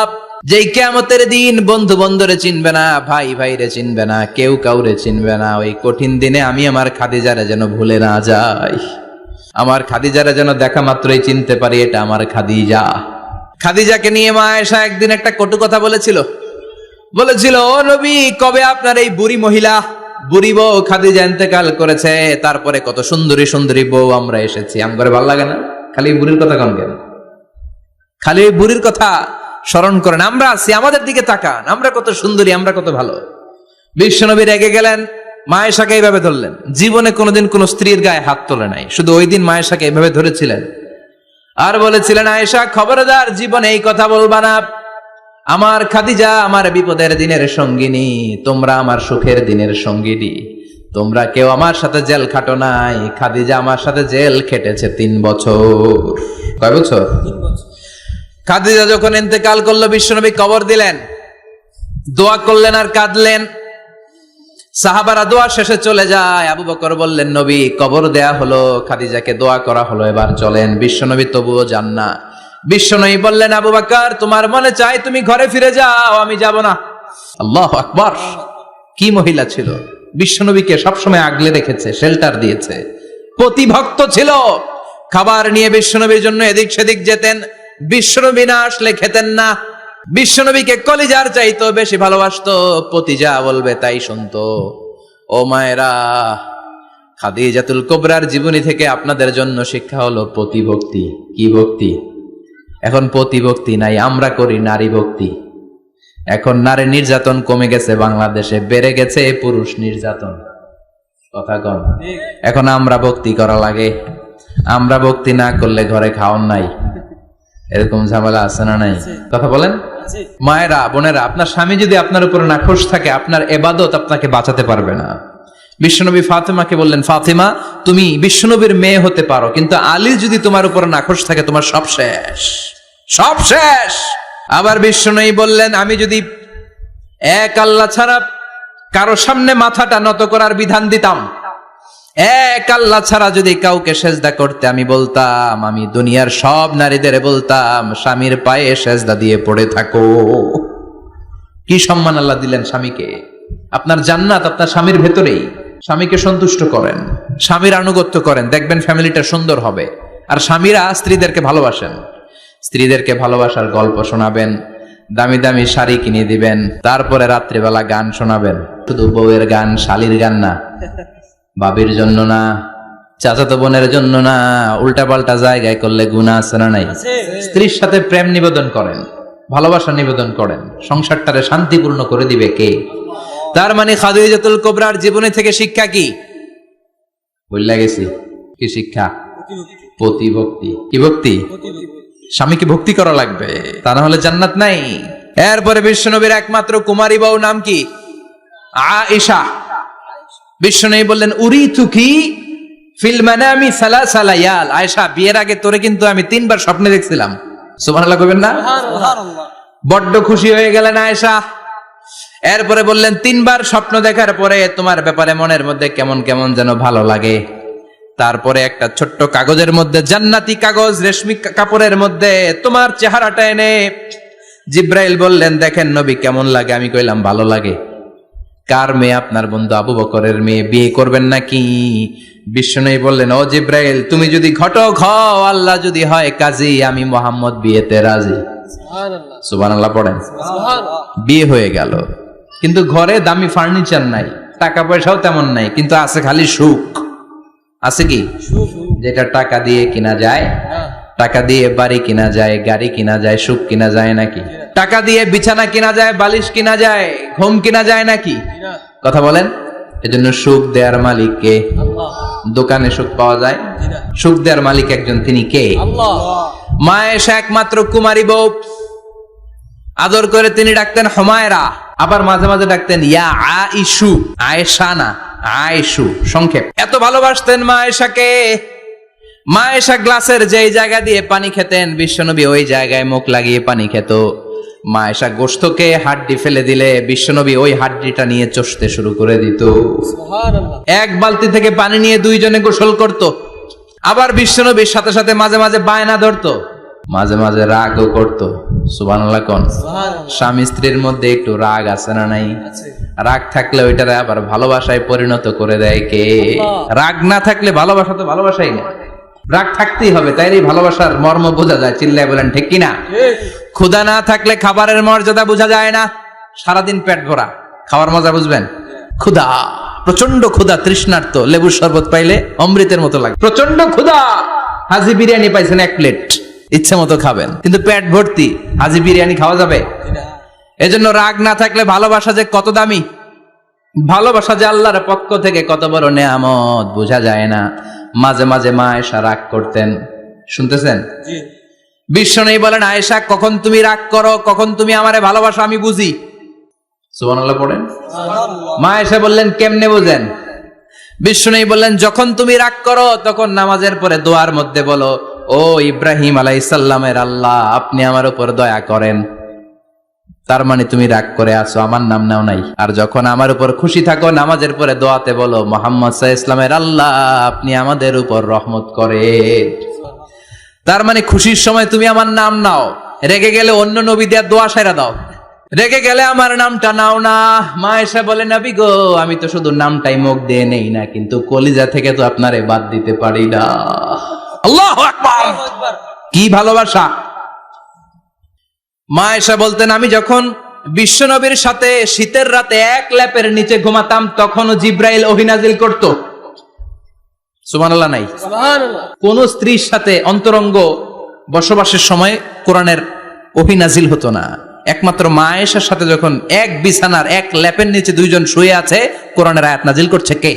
যেই কিয়ামতের দিন বন্ধু বন্ধুরে চিনবে না, ভাই ভাইরে চিনবে না, কেউ কাউরে চিনবে না, ওই কঠিন দিনে আমি আমার খাদিজারে যেন ভুলে না যাই, আমার খাদিজারে যেন দেখা মাত্রই চিনতে পারি এটা আমার খাদিজা। খাদিজাকে নিয়ে মা আয়েশা একদিন একটা কটু কথা বলেছিল। ও নবী, কবে আপনার এই বুড়ি মহিলা, বুড়ি বউ খাদিজা ইন্তেকাল করেছে, তারপরে কত সুন্দরী সুন্দরী বউ আমরা এসেছি, আমগরে ভালো লাগে না? খালি বুড়ির কথা কন কেন? খালি বুড়ির কথা স্মরণ করেন। আমরা আছি, আমাদের দিকে তাকান, আমরা কত সুন্দরী, আমরা কত ভালো। বিশ্বনবী রেগে গেলেন, মা আয়েশাকে এইভাবে ধরলেন। জীবনে কোনোদিন কোন স্ত্রীর গায়ে হাত তোলে নাই, শুধু ওই দিন মা আয়েশাকে এইভাবে ধরেছিলেন আর বলেছিলেন আয়েশা খবরদার জীবনে এই কথা বলবা না, আমার খাদিজা আমার বিপদের দিনের সঙ্গিনী, তোমরা আমার সুখের দিনের সঙ্গিনী, তোমরা কেউ আমার সাথে জেল খাটো নাই, খাদিজা আমার সাথে জেল খেটেছে 3 বছর। কয় বছর? 3 বছর। খাদিজা যখন ইন্তেকাল করলো, বিশ্বনবী কবর দিলেন, দোয়া করলেন আর কাঁদলেন। সাহাবারা দোয়া শেষে চলে যায়। আবু বকর বললেন নবী কবর দেয়া হলো, খাদিজাকে দোয়া করা হলো, এবার চলেন। বিশ্বনবী তবুও যান না। বিশ্বনবী বললেন আবু বকর তোমার মনে চাই তুমি ঘরে ফিরে যাও, আমি যাব না। আল্লাহু আকবার। কি মহিলা ছিল, বিশ্বনবীকে সবসময় আগলে রেখেছে, শেল্টার দিয়েছে, প্রতিভক্ত ছিল। খাবার নিয়ে বিশ্বনবীর জন্য এদিক সেদিক যেতেন, বিশ্বনবী না আসলে খেতেন না। বিশ্বনবীকে কলিজার চাইতো বেশি ভালোবাসতো, পতি যা বলবে তাই শুনতো। ও মায়েরা, খাদিজাতুল কুবরার জীবনী থেকে আপনাদের জন্য শিক্ষা হলো প্রতিভক্তি। কি ভক্তি? এখন প্রতিভক্তি নাই, আমরা করি নারী ভক্তি। এখন নারী নির্যাতন কমে গেছে বাংলাদেশে, বেড়ে গেছে পুরুষ নির্যাতন। কথা কন। এখন আমরা ভক্তি করা লাগে, আমরা ভক্তি না করলে ঘরে খাওয়ান নাই, এরকম ঝামেলা আছে না নাই? কথা বলেন। মায়েরা, বোনেরা, আপনার স্বামী যদি আপনার উপরে নাখোশ থাকে, আপনার ইবাদত আপনাকে বাঁচাতে পারবে না। বিশ্বনবী ফাতেমাকে বললেন ফাতেমা তুমি বিশ্বনবীর মেয়ে হতে পারো, কিন্তু আলী যদি তোমার উপরে নাখোশ থাকে তোমার সব শেষ, সব শেষ। আবার বিশ্বনবী বললেন আমি যদি এক আল্লাহ ছাড়া কারো সামনে মাথাটা নত করার বিধান দিতাম, এক আল্লাহ ছাড়া যদি কাউকে সেজদা করতে আমি বলতাম, আমি দুনিয়ার সব নারীদের বলতাম স্বামীর পায়ে সেজদা দিয়ে পড়ে থাকো। কি সম্মান আল্লাহ দিলেন স্বামীকে। আপনার জান্নাত আপনার স্বামীর ভেতরেই। স্বামীকে সন্তুষ্ট করেন, স্বামীর আনুগত্য করেন, দেখবেন ফ্যামিলিটা সুন্দর হবে। আর স্বামীরা স্ত্রীদেরকে ভালোবাসেন, স্ত্রীদেরকে ভালোবাসার গল্প শোনাবেন, দামি দামি শাড়ি কিনে দিবেন, তারপরে রাত্রিবেলা গান শোনাবেন। শুধু বউয়ের গান, শালীর গান না, বাবির জন্য না, চাচাতো বোনের জন্য না, উল্টা পাল্টা জায়গায় করলে গুনাহ আছে না নাই? স্ত্রীর সাথে প্রেম নিবেদন করেন, ভালোবাসা নিবেদন করেন, সংসারটারে শান্তিপূর্ণ করে দিবে কে? তার মানে খাদিজাতুল কুবরার জীবনী থেকে শিক্ষা কি? বললা গেছি কি শিক্ষা? প্রতিভক্তি। কি ভক্তি? স্বামীকে ভক্তি করা লাগবে, তা না হলে জান্নাত নাই। এরপরে বিশ্বনবীর একমাত্র কুমারী বউ নাম কি? আয়েশা। বিশ্বনবী বললেন উরিতুকি ফিল মানামি সালাসা লায়াল। আয়েশা বিয়ের আগে তোরে কিন্তু আমি 3 বার স্বপ্নে দেখছিলাম। সুবহানাল্লাহ কইবেন না? সুবহানাল্লাহ। বড্ড খুশি হয়ে গেলেন আয়েশা। এরপরে বললেন 3 বার স্বপ্ন দেখার পরে তোমার ব্যাপারে মনের মধ্যে কেমন কেমন যেন ভালো লাগে। তারপরে একটা ছোট্ট কাগজের মধ্যে, জান্নাতি কাগজ, রেশমি কাপড়ের মধ্যে তোমার চেহারাটা এনে জিব্রাইল বললেন দেখেন নবী কেমন লাগে। আমি কইলাম ভালো লাগে। কার মেয়ে? আপনার বন্ধু আবু বকরের মেয়ে, বিয়ে করবেন নাকি? বিশ্বনবী বললেন ও জিব্রাইল তুমি যদি ঘটক হও, আল্লাহ যদি হয় কাজী, আমি মুহাম্মদ বিয়েতে রাজি। সুবহানাল্লাহ। সুবহানাল্লাহ পড়েন। সুবহানাল্লাহ। বিয়ে হয়ে গেল, কিন্তু ঘরে দামি ফার্নিচার নাই, টাকা পয়সাও তেমন নাই, কিন্তু আছে খালি সুখ। আছে কি? যেটা টাকা দিয়ে কিনা যায় টাকা দিয়ে বাড়ি কিনা যায়, গাড়ি কিনা যায়, সুখ কিনা যায় নাকি? টাকা দিয়ে বিছানা কিনা যায়, বালিশ কিনা যায়, ঘুম কিনা যায় নাকি? কথা বলেন। এজন্য সুখ দেওয়ার মালিক কে? দোকানে সুখ পাওয়া যায়? সুখ দেওয়ার মালিক একজন, তিনি কে? মা এসে একমাত্র কুমারী বউ, আদর করে তিনি ডাকতেন হুমায়রা, আবার মাঝে মাঝে ডাকতেন ইয়া আইশু, আয়েশা না আয়েশু সংক্ষেপ। এত ভালোবাসতেন মা আয়েশাকে। মা আয়েশা গ্লাসের যেই জায়গা দিয়ে পানি খেতেন, বিশ্বনবী ওই জায়গায় মুখ লাগিয়ে পানি খেত। মা আয়েশা গোশতকে হাড্ডি ফেলে দিলে বিশ্বনবী ওই হাড্ডিটা নিয়ে চষতে শুরু করে দিত। এক বালতি থেকে পানি নিয়ে দুইজনে গোসল করত। আবার বিশ্বনবীর সাথে সাথে মাঝে মাঝে বায়না ধরতো, মাঝে মাঝে রাগও করতো। সুবহানাল্লাহ কোন? স্বামী স্ত্রীর মধ্যে একটু রাগ আছে না নাই? রাগ থাকলে ওইটারে আবার ভালোবাসায় পরিণত করে দেয় কে? রাগ না থাকলে ভালোবাসা তো ভালোবাসাই না, রাগ থাকতেই হবে, তাইলে ভালোবাসার মর্ম বোঝা যায়। চিল্লায় বলেন ঠিক কিনা? ক্ষুধা না থাকলে খাবারের মর্যাদা বোঝা যায় না। সারাদিন পেট ভরা, খাওয়ার মজা বুঝবেন? ক্ষুধা, প্রচন্ড ক্ষুধা, তৃষ্ণার্ত, লেবুর শরবত পাইলে অমৃতের মতো লাগে। প্রচন্ড ক্ষুধা, হাজি বিরিয়ানি পাইছেন এক প্লেট, ইচ্ছে মতো খাবেন, কিন্তু পেট ভর্তি, হাজি বিরিয়ানি খাওয়া যাবে? এজন্য রাগ না থাকলে ভালোবাসা যে কত দামি, ভালোবাসা যে আল্লাহর পক্ষ থেকে কত বড় নেয়ামত বোঝা যায় না। মাঝে মাঝে মা আয়েশা রাগ করতেন, শুনতেছেন? বিশ্বনবী বলেন, আয়েশা কখন তুমি রাগ করো, কখন তুমি আমারে ভালোবাসো আমি বুঝি। সুবহানাল্লাহ পড়েন। মা আয়েশা বললেন, কেমনে বুঝেন? বিশ্বনবী বললেন, যখন তুমি রাগ করো তখন নামাজের পরে দোয়ার মধ্যে বলো, ও ইব্রাহিম আলাইহিস সালামের আল্লাহ, আপনি আমার উপর দয়া করেন। তার মানে তুমি রাগ করে আছো, আমার নাম নাও নাই। আর যখন আমার উপর খুশি থাকো নামাজের পরে দোয়াতে বলো, মুহাম্মদ সাল্লাল্লাহু আলাইহি ওয়াসাল্লামের আল্লাহ, আপনি আমাদের উপর রহমত করেন। তার মানে খুশির সময় তুমি আমার নাম নাও, রেগে গেলে অন্য নবী দেওয়ার দোয়া সেরা দাও, রেগে গেলে আমার নামটা নাও না। মা এসে বলে, নবী গো, আমি তো শুধু নামটাই মুখ দিয়ে নেই না, কিন্তু কলিজা থেকে তো আপনারে বাদ দিতে পারি না। আল্লাহু আকবার! কি ভালোবাসা! মা এসে বলতেন, আমি যখন বিশ্বনবীর সাথে শীতের রাতে এক ল্যাপের নিচে ঘুমাতাম তখনও জিব্রাইল ওহী নাজিল করত। সুবহানাল্লাহ নাই? কোন স্ত্রীর সাথে অন্তরঙ্গ বসবাসের সময় কোরআনের ওহী নাজিল হতো না। একমাত্র মা আয়েশার সাথে যখন এক বিছানার এক ল্যাপের নিচে দুইজন শুয়ে আছে, কোরআনের আয়াত নাজিল করছে কে?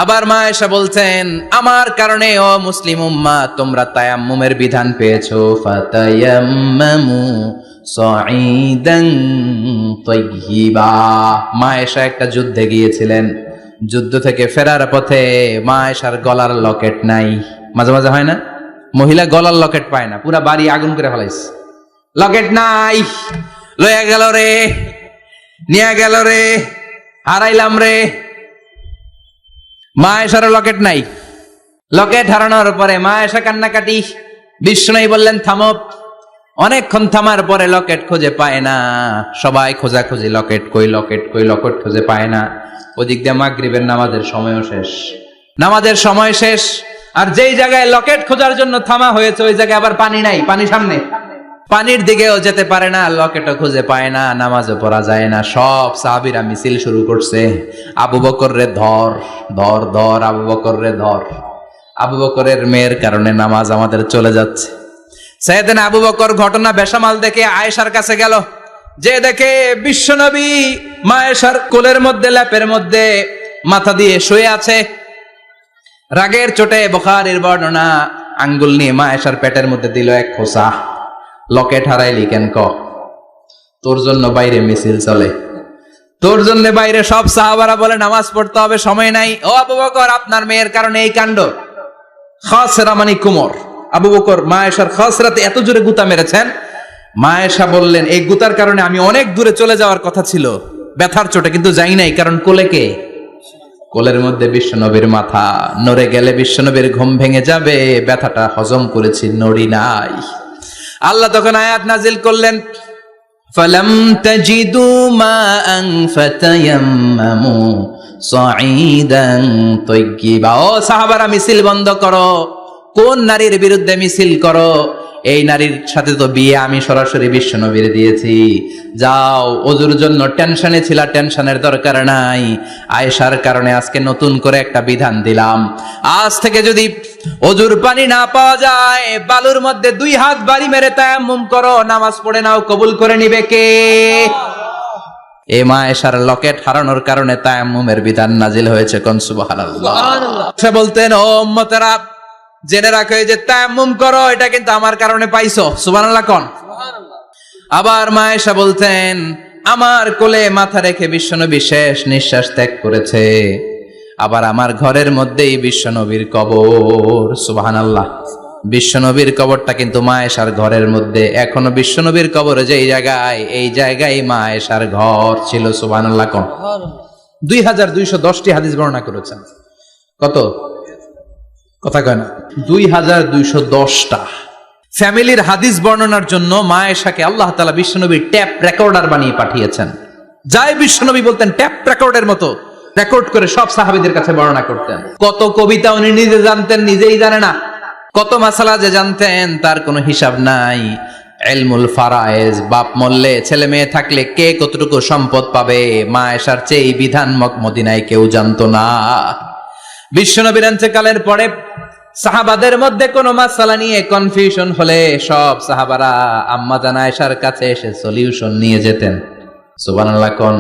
আবার মা আয়েশা বলছেন, আমার কারণে ও মুসলিম উম্মাহ তোমরা তায়াম্মুমের বিধান পেয়েছো। ফাতায়াম্মামু সাঈদান তাইয়্যিবা। মা আয়েশা একটা যুদ্ধে গিয়েছিলেন, যুদ্ধ থেকে ফেরার পথে মা আয়েশার গলার লকেট নাই। মাঝে মাঝে হয় না, মহিলা গলার লকেট পায় না, পুরা বাড়ি আগুন করে ফেলাইছে, লকেট নাই, লয়া গেল রে, নিয়ে গেল রে, হারাইলাম রে। মা আয়েশার লকেট নাই। লকেট হারানোর পরে মা আয়েশা কান্নাকাটি। বিশ্বনবী বললেন, থামো। অনেকক্ষণ থামার পরে লকেট খুঁজে পায় না, সবাই খোঁজাখুঁজি, লকেট কই, লকেট কই, লকেট খুঁজে পায় না। ওদিক দিয়ে মাগরিবের নামাজের সময়ও শেষ, নামাজের সময় শেষ। আর যেই জায়গায় লকেট খোঁজার জন্য থামা হয়েছে ওই জায়গায় আবার পানি নাই, পানি সামনে, পানির দিকেও যেতে পারে না, লকেটও খুঁজে পায় না, নামাজও পড়া যায় না। সব সাহাবীরা মিছিল শুরু করছে, আবু বকর রে ধর, ধর ধর, আবু বকর রে ধর। আবু বকরের মেয়ের কারণে নামাজ আমাদের চলে যাচ্ছে। সাইয়েদনা আবু বকর ঘটনা বেসামাল দেখে আয়েশার কাছে গেল, যে দেখে বিশ্বনবী মা আয়েশার কোলের মধ্যে, ল্যাপের মধ্যে মাথা দিয়ে শুয়ে আছে। রাগের চোটে বুখারীর বর্ণনা, আঙ্গুল নিয়ে মা আয়েশার পেটের মধ্যে দিল এক খোঁচা। লকেট হারাইলি কেন? ক, তোর জন্য বাইরে মিছিল চলে, তোর জন্য বাইরে সব সাহাবারা বলে নামাজ পড়তে হবে, সময় নাই। ও আবু বকর, আপনার মেয়ের কারণে এই কাণ্ড। খাসরা মানে কুমর। আবু বকর মা আয়েশার খাসরাতে এত জোরে গুতা মেরেছেন, মা আয়েশা বললেন, এই গুতার কারণে আমি অনেক দূরে চলে যাওয়ার কথা ছিল ব্যথার চোটে, কিন্তু যাই নাই, কারণ কোলে কে? কোলের মধ্যে বিশ্বনবীর মাথা, নড়ে গেলে বিশ্বনবীর ঘুম ভেঙে যাবে, ব্যথাটা হজম করেছি, নড়ি নাই। আল্লাহ তখন আয়াত নাজিল করলেন, ফালাম তাজিদু মাআন ফাতায়াম্মামু সাঈদান তাইয়্যিবা। ও সাহাবারা, মিছিল বন্ধ করো। কোন নারীর বিরুদ্ধে মিছিল করো? এই নারীর সাথে তো বিয়ে আমি সরাসরি বিশ্ব নবীর দিয়েছি, যাও ওযুর জন্য টেনশনে ছিলা, টেনশনের দরকার নাই, আয়েশার কারণে আজকে নতুন করে একটা বিধান দিলাম, আজ থেকে যদি ওযুর পানি না পাওয়া যায় বালুর মধ্যে 2 হাত বাড়ি মেরে তায়াম্মুম করো, নামাজ পড়ে নাও, কবুল করে নিবে কে? এই মা আয়েশার লকেট হারানোর কারণে তায়াম্মুমের বিধান নাজিল হয়েছে। কোন সুবহানাল্লাহ। সে বলতেন, ও উম্মতেরা জেনে রাখো যে তায়াম্মুম করো, এটা কিন্তু আমার কারণে পাইছো। সুবহানাল্লাহ কোন। আবার মা আয়েশা বলতেন, আমার কোলে মাথা রেখে বিশ্বনবী শেষ নিঃশ্বাস ত্যাগ করেছে, আবার আমার ঘরের মধ্যেই বিশ্বনবীর কবর। সুবহানাল্লাহ। বিশ্বনবীর কবরটা কিন্তু মা আয়েশার ঘরের মধ্যে, এখনো বিশ্বনবীর কবর যেই জায়গায়, এই জায়গায় মা আয়েশার ঘর ছিল। সুবহানাল্লাহ কোন। 2210টি হাদিস বর্ণনা করেছেন। কত? কথা কয় না। 2210টা ফ্যামিলির হাদিস বর্ণনার জন্য মা আয়েশাকে আল্লাহ তাআলা বিশ্বনবীর ট্যাপ রেকর্ডার বানিয়ে পাঠিয়েছেন। যাই বিশ্বনবী বলতেন ট্যাপ রেকর্ডের মতো রেকর্ড করে সব সাহাবীদের কাছে বর্ণনা করতেন। কত কবিতা উনি নিজে জানতেন, নিজেই জানে না। কত মাসালা যে জানতেন তার কোনো হিসাব নাই। ইলমুল ফারায়েজ, বাপ মরলে ছেলে মেয়ে থাকলে কে কতটুকু সম্পদ পাবে, মা আয়েশার চেয়ে এই বিধান মদিনায় কেউ জানতো না। বিশ্বনবীর ইন্তেকালের পরে সাহাবাদের মধ্যে কোনো মাসালা নিয়ে কনফিউশন হলে সব সাহাবারা আম্মা জান আয়েশার কাছে এসে সলিউশন নিয়ে যেতেন। সুবহানাল্লাহ কোন।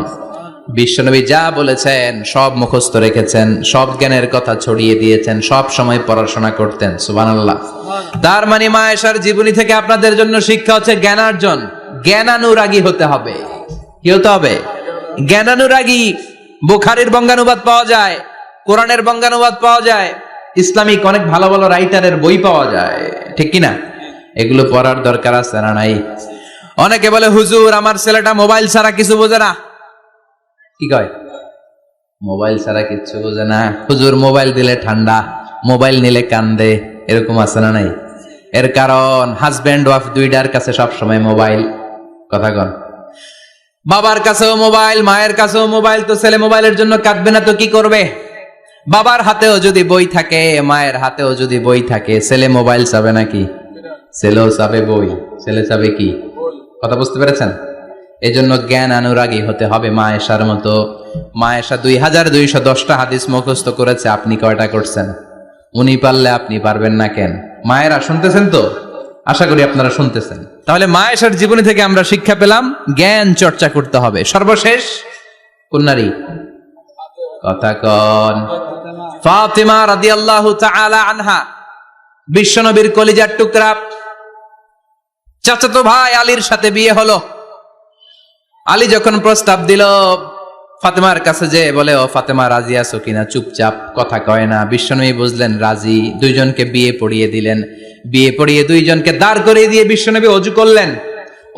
বিশ্বনবী যা বলেছেন সব মুখস্থ রেখেছেন, সব জ্ঞানের কথা ছড়িয়ে দিয়েছেন, সব সময় পড়াশোনা করতেন। সুবহানাল্লাহ। তার মানে মা আয়েশার জীবনী থেকে আপনাদের জন্য শিক্ষা হচ্ছে জ্ঞানার্জন, জ্ঞানানুরাগী হতে হবে। কি হতে হবে? জ্ঞানানুরাগী। বুখারীর বঙ্গানুবাদ পাওয়া যায়, কোরআনের বঙ্গানুবাদ পাওয়া যায়, ইসলামিক অনেক ভালো ভালো রাইটারের বই পাওয়া যায়, ঠিক কিনা? এগুলো পড়ার দরকার আছে না নাই? অনেকে বলে, হুজুর আমার ছেলেটা মোবাইল ছাড়া কিছু বোঝে না। কি কয়? মোবাইল ছাড়া কিচ্ছু বোঝে না। হুজুর মোবাইল দিলে ঠান্ডা, মোবাইল নিলে কান্দে, এরকম আছে না নাই? এর কারণ হাজব্যান্ড ওয়াইফ দুইটার কাছে সব সময় মোবাইল। কথা কন। বাবার কাছেও মোবাইল, মায়ের কাছেও মোবাইল, তো ছেলে মোবাইলের জন্য কাঁদবে না তো কি করবে? বাবার হাতেও যদি বই থাকে, মায়ের হাতেও যদি বই থাকে, ছেলে মোবাইল চাবে নাকি? ছেলেও চাবে বই, ছেলে চাবে কি? কথা বুঝতে পেরেছেন? এই জন্য জ্ঞান অনুরাগী হতে হবে মা আয়েশার মতো। মা আয়েশা 2210টা হাদিস মুখস্থ করেছে, আপনি কয়টা করছেন? উনি পারলে আপনি পারবেন না কেন? মায়েরা শুনতেছেন তো? আশা করি আপনারা শুনতেছেন। তাহলে মা আয়েশার জীবনী থেকে আমরা শিক্ষা পেলাম জ্ঞান চর্চা করতে হবে। সর্বশেষ কোন নারী? কথা কন। ফাতিমা রাদিয়াল্লাহু তাআলা আনহা, বিশ্বনবীর কলিজার টুকরা। চাচাতো ভাই আলীর সাথে বিয়ে হলো। আলী যখন প্রস্তাব দিল ফাতেমার কাছে, যে বলে, ও ফাতেমা রাজি আছো কিনা? চুপচাপ, কথা কয় না। বিশ্বনবী বুঝলেন রাজি, দুইজনকে বিয়ে পড়িয়ে দিলেন। বিয়ে পড়িয়ে দুইজনকে দাঁড় করিয়ে দিয়ে বিশ্বনবী ওযু করলেন।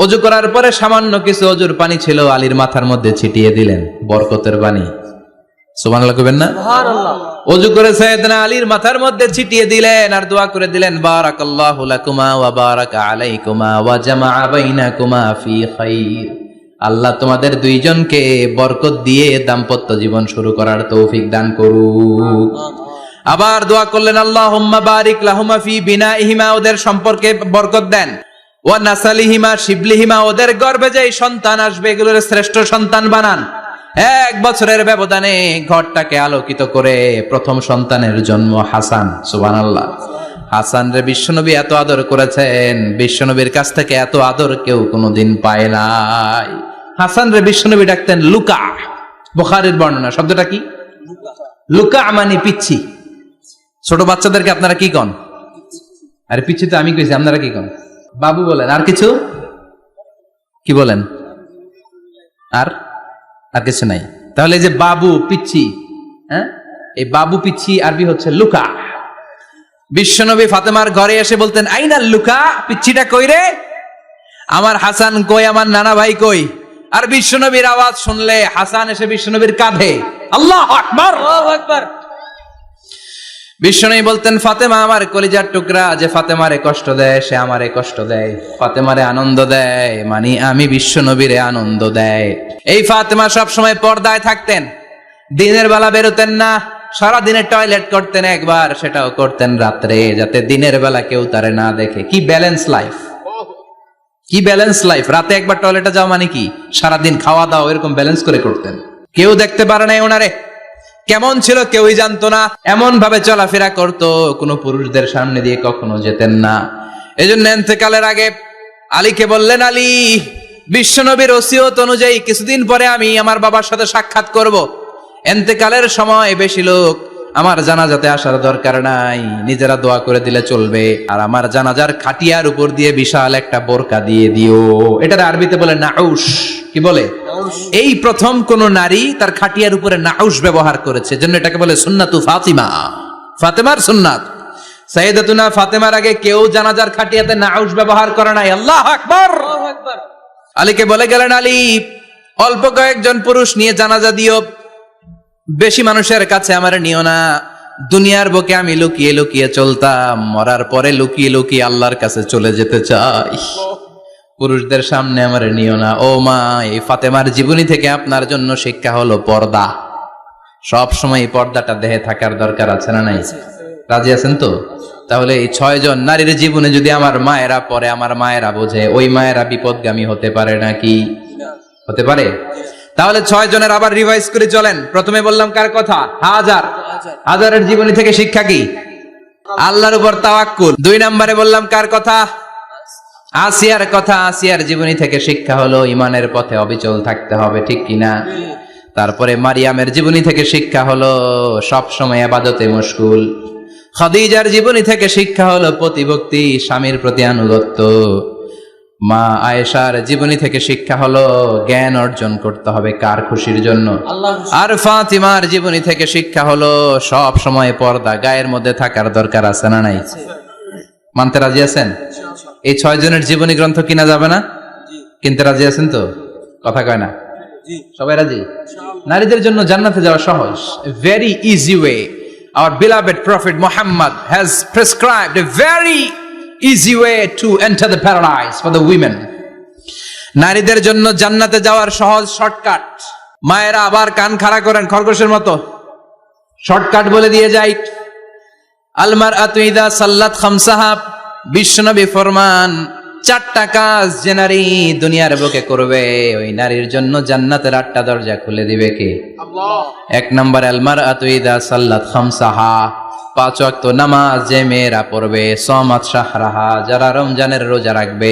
ওযু করার পরে সামান্য কিছু ওযুর পানি ছিল আলীর মাথার মধ্যে ছিটিয়ে দিলেন, বরকতের পানি। সুবহানাল্লাহ কইবেন না? সুবহানাল্লাহ। ওযু করে সাইয়েদনা আলীর মাথার মধ্যে ছিটিয়ে দিলেন আর দোয়া করে দিলেন, বারাকাল্লাহু লাকুমা ওয়া বারাকা আলাইকুমা ওয়া জামাআ বাইনাকুমা ফি খাইর। আল্লাহ তোমাদের দুইজনকে বরকত দিয়ে দাম্পত্য জীবন শুরু করার তৌফিক দান করুক। আবার দোয়া করলেন, আল্লাহুম্মা বারিক লাহুমা ফি বিনাইহিমা, ওদের সম্পর্কে বরকত দেন। ওয়া নাসালিহিমা শিবলিহিমা, ওদের গর্ভে যে সন্তান আসবে এগুলোর শ্রেষ্ঠ সন্তান বানান। 1 বছরের ব্যবধানে ঘরটাকে আলোকিত করে প্রথম সন্তানের জন্ম হাসান। সুবহানাল্লাহ। হাসান রে বিশ্বনবী এত আদর করেছেন, বিশ্বনবীর কাছ থেকে এত আদর কেউ কোনোদিন পায় নাই। হাসান রে বিশ্বনবী ডাকতেন লুকা। বুখারীর বর্ণনা, শব্দটা কি? লুকা মানে পিচ্ছি। ছোট বাচ্চাদেরকে আপনারা কি কন? আরে পিচ্ছি তো আমি কইছি, আপনারা কি কন? বাবু বলেন। আর কিছু কি বলেন? আর আর কিছু নাই। তাহলে এই যে বাবু পিচ্ছি, হ্যাঁ, এই বাবু পিচ্ছি আরবি হচ্ছে লুকা। বিশ্বনবী ফাতেমার ঘরে এসে বলতেন, আইনাল লুকা, পিচ্ছিটা কই রে? আমার হাসান কই, আমার নানা ভাই কই? আর বিশ্বনবীর আওয়াজ শুনলে হাসান এসে বিশ্বনবীর কাঁধে। আল্লাহু আকবার, আল্লাহু আকবার। বিশ্বনবী বলতেন, ফাতেমা আমার কলিজার টুকরা, যে ফাতেমারে কষ্ট দেয় সে আমারে কষ্ট দেয়, ফাতেমারে আনন্দ দেয় মানে আমি বিশ্বনবীরে আনন্দ দেয়। এই ফাতেমা সব সময় পর্দায় থাকতেন, দিনের বেলা বেরোতেন না। সারাদিনে টয়লেট করতেন একবার, সেটাও করতেন রাত্রে, যাতে দিনের বেলা কেউ তারে না দেখে। কি ব্যালেন্স লাইফ, কি ব্যালেন্স লাইফ! রাতে একবার টয়লেটে যাওয়া মানে কি সারাদিন খাওয়া দাওয়া এরকম ব্যালেন্স করে করতেন। কেউ দেখতে পারে নাই ওনারে কেমন ছিল, কেউই জানতো না। এমন ভাবে চলাফেরা করতো, কোনো পুরুষদের সামনে দিয়ে কখনো যেতেন না। এজন্য ইন্তেকালের আগে আলীকে বললেন, আলী, বিশ্বনবীর ওসিয়ত অনুযায়ী কিছুদিন পরে আমি আমার বাবার সাথে সাক্ষাৎ করব। ইন্তেকালের সময় বেশি লোক আমার জানাজাতে আসার দরকার নাই, নিজেরা দোয়া করে দিলে চলবে। আর আমার জানাজার খাটিয়ার উপর দিয়ে বিশাল একটা বোরকা দিয়ে দিও। এটার আরবিতে বলে নাউশ। কি বলে? এই প্রথম কোন নারী তার খাটিয়ার উপরে নাউশ ব্যবহার করেছে, জন্য এটাকে বলে সুন্নাতু ফাতিমা, ফাতেমার সুন্নাত। সাইয়েদাতুনা ফাতেমার আগে কেউ জানাজার খাটিয়াতে নাউশ ব্যবহার করে নাই। আল্লাহু আকবার। আলীকে বলে গেলেন, আলী, অল্প কয়েকজন পুরুষ নিয়ে জানাজা দিও, বেশি মানুষের কাছে আমার নিও না। দুনিয়ার বুকে আমি লুকিয়ে লুকিয়ে চলতাম, মরার পরে লুকিয়ে লুকিয়ে আল্লাহর কাছে চলে যেতে চাই, পুরুষদের সামনে আমার নিও না। ও মা, এই ফাতেমার জীবনী থেকে আপনার জন্য শিক্ষা হলো পর্দা। সব সময় এই পর্দাটা দেহে থাকার দরকার আছে না নাই? রাজি আছেন তো? তাহলে এই 6 জন নারীর জীবনে যদি আমার মায়েরা পরে, আমার মায়েরা বোঝে, ওই মায়েরা বিপদগামী হতে পারে নাকি? হতে পারে। তাহলে 6 জনের আবার রিভাইজ করে চলেন। প্রথমে বললাম কার কথা? হাজারের জীবনী থেকে শিক্ষা কি? আল্লাহর উপর তাওয়াক্কুল। 2 নম্বরে বললাম কার কথা? আসিয়ার কথা। আসিয়ার জীবনী থেকে শিক্ষা হলো ইমানের পথে অবিচল থাকতে হবে, ঠিক কিনা? তারপরে মারিয়ামের জীবনী থেকে শিক্ষা হলো সব সময় ইবাদতে মশগুল। খাদিজার জীবনী থেকে শিক্ষা হলো প্রতিভক্তি, স্বামীর প্রতি আনুগত্য। মা আয়েশার জীবনী থেকে শিক্ষা হলো জ্ঞান অর্জন করতে হবে কার খুশির জন্য? আর ফাতিমার জীবনী থেকে শিক্ষা হলো সব সময় পর্দা গায়ের মধ্যে থাকার দরকার আছে না নাই? মানতে রাজি আছেন? এই 6 জনের জীবনী গ্রন্থ কিনা যাবে না? কিনতে রাজি আছেন তো? কথা কয় না? সবাই রাজি? নারীদের জন্য জান্নাতে যাওয়া সহজ, very easy way. Our beloved Prophet Muhammad has prescribed a very easy way to enter the paradise for the women. নারীদের জন্য জান্নাতে যাওয়ার সহজ শর্টকাট। মায়েরা আবার কান খাড়া করেন খরগোশের মতো, শর্টকাট বলে দিয়ে যাই। আল মারআতু ইযা সাল্লাত খামসাহা, বিশ্বনবী ফরমান 4টা কাজ যে নারী দুনিয়ার বুকে করবে, ওই নারীর জন্য জান্নাতের 8টা দরজা খুলে দিবে কে? আল্লাহ। 1 নম্বর, আল মারআতু ইযা সাল্লাত খামসাহা, 5 ওয়াক্ত নামাজ যে মেয়েরা পড়বে, সামাত শাহরাহা, যারা রমজানের রোজা রাখবে,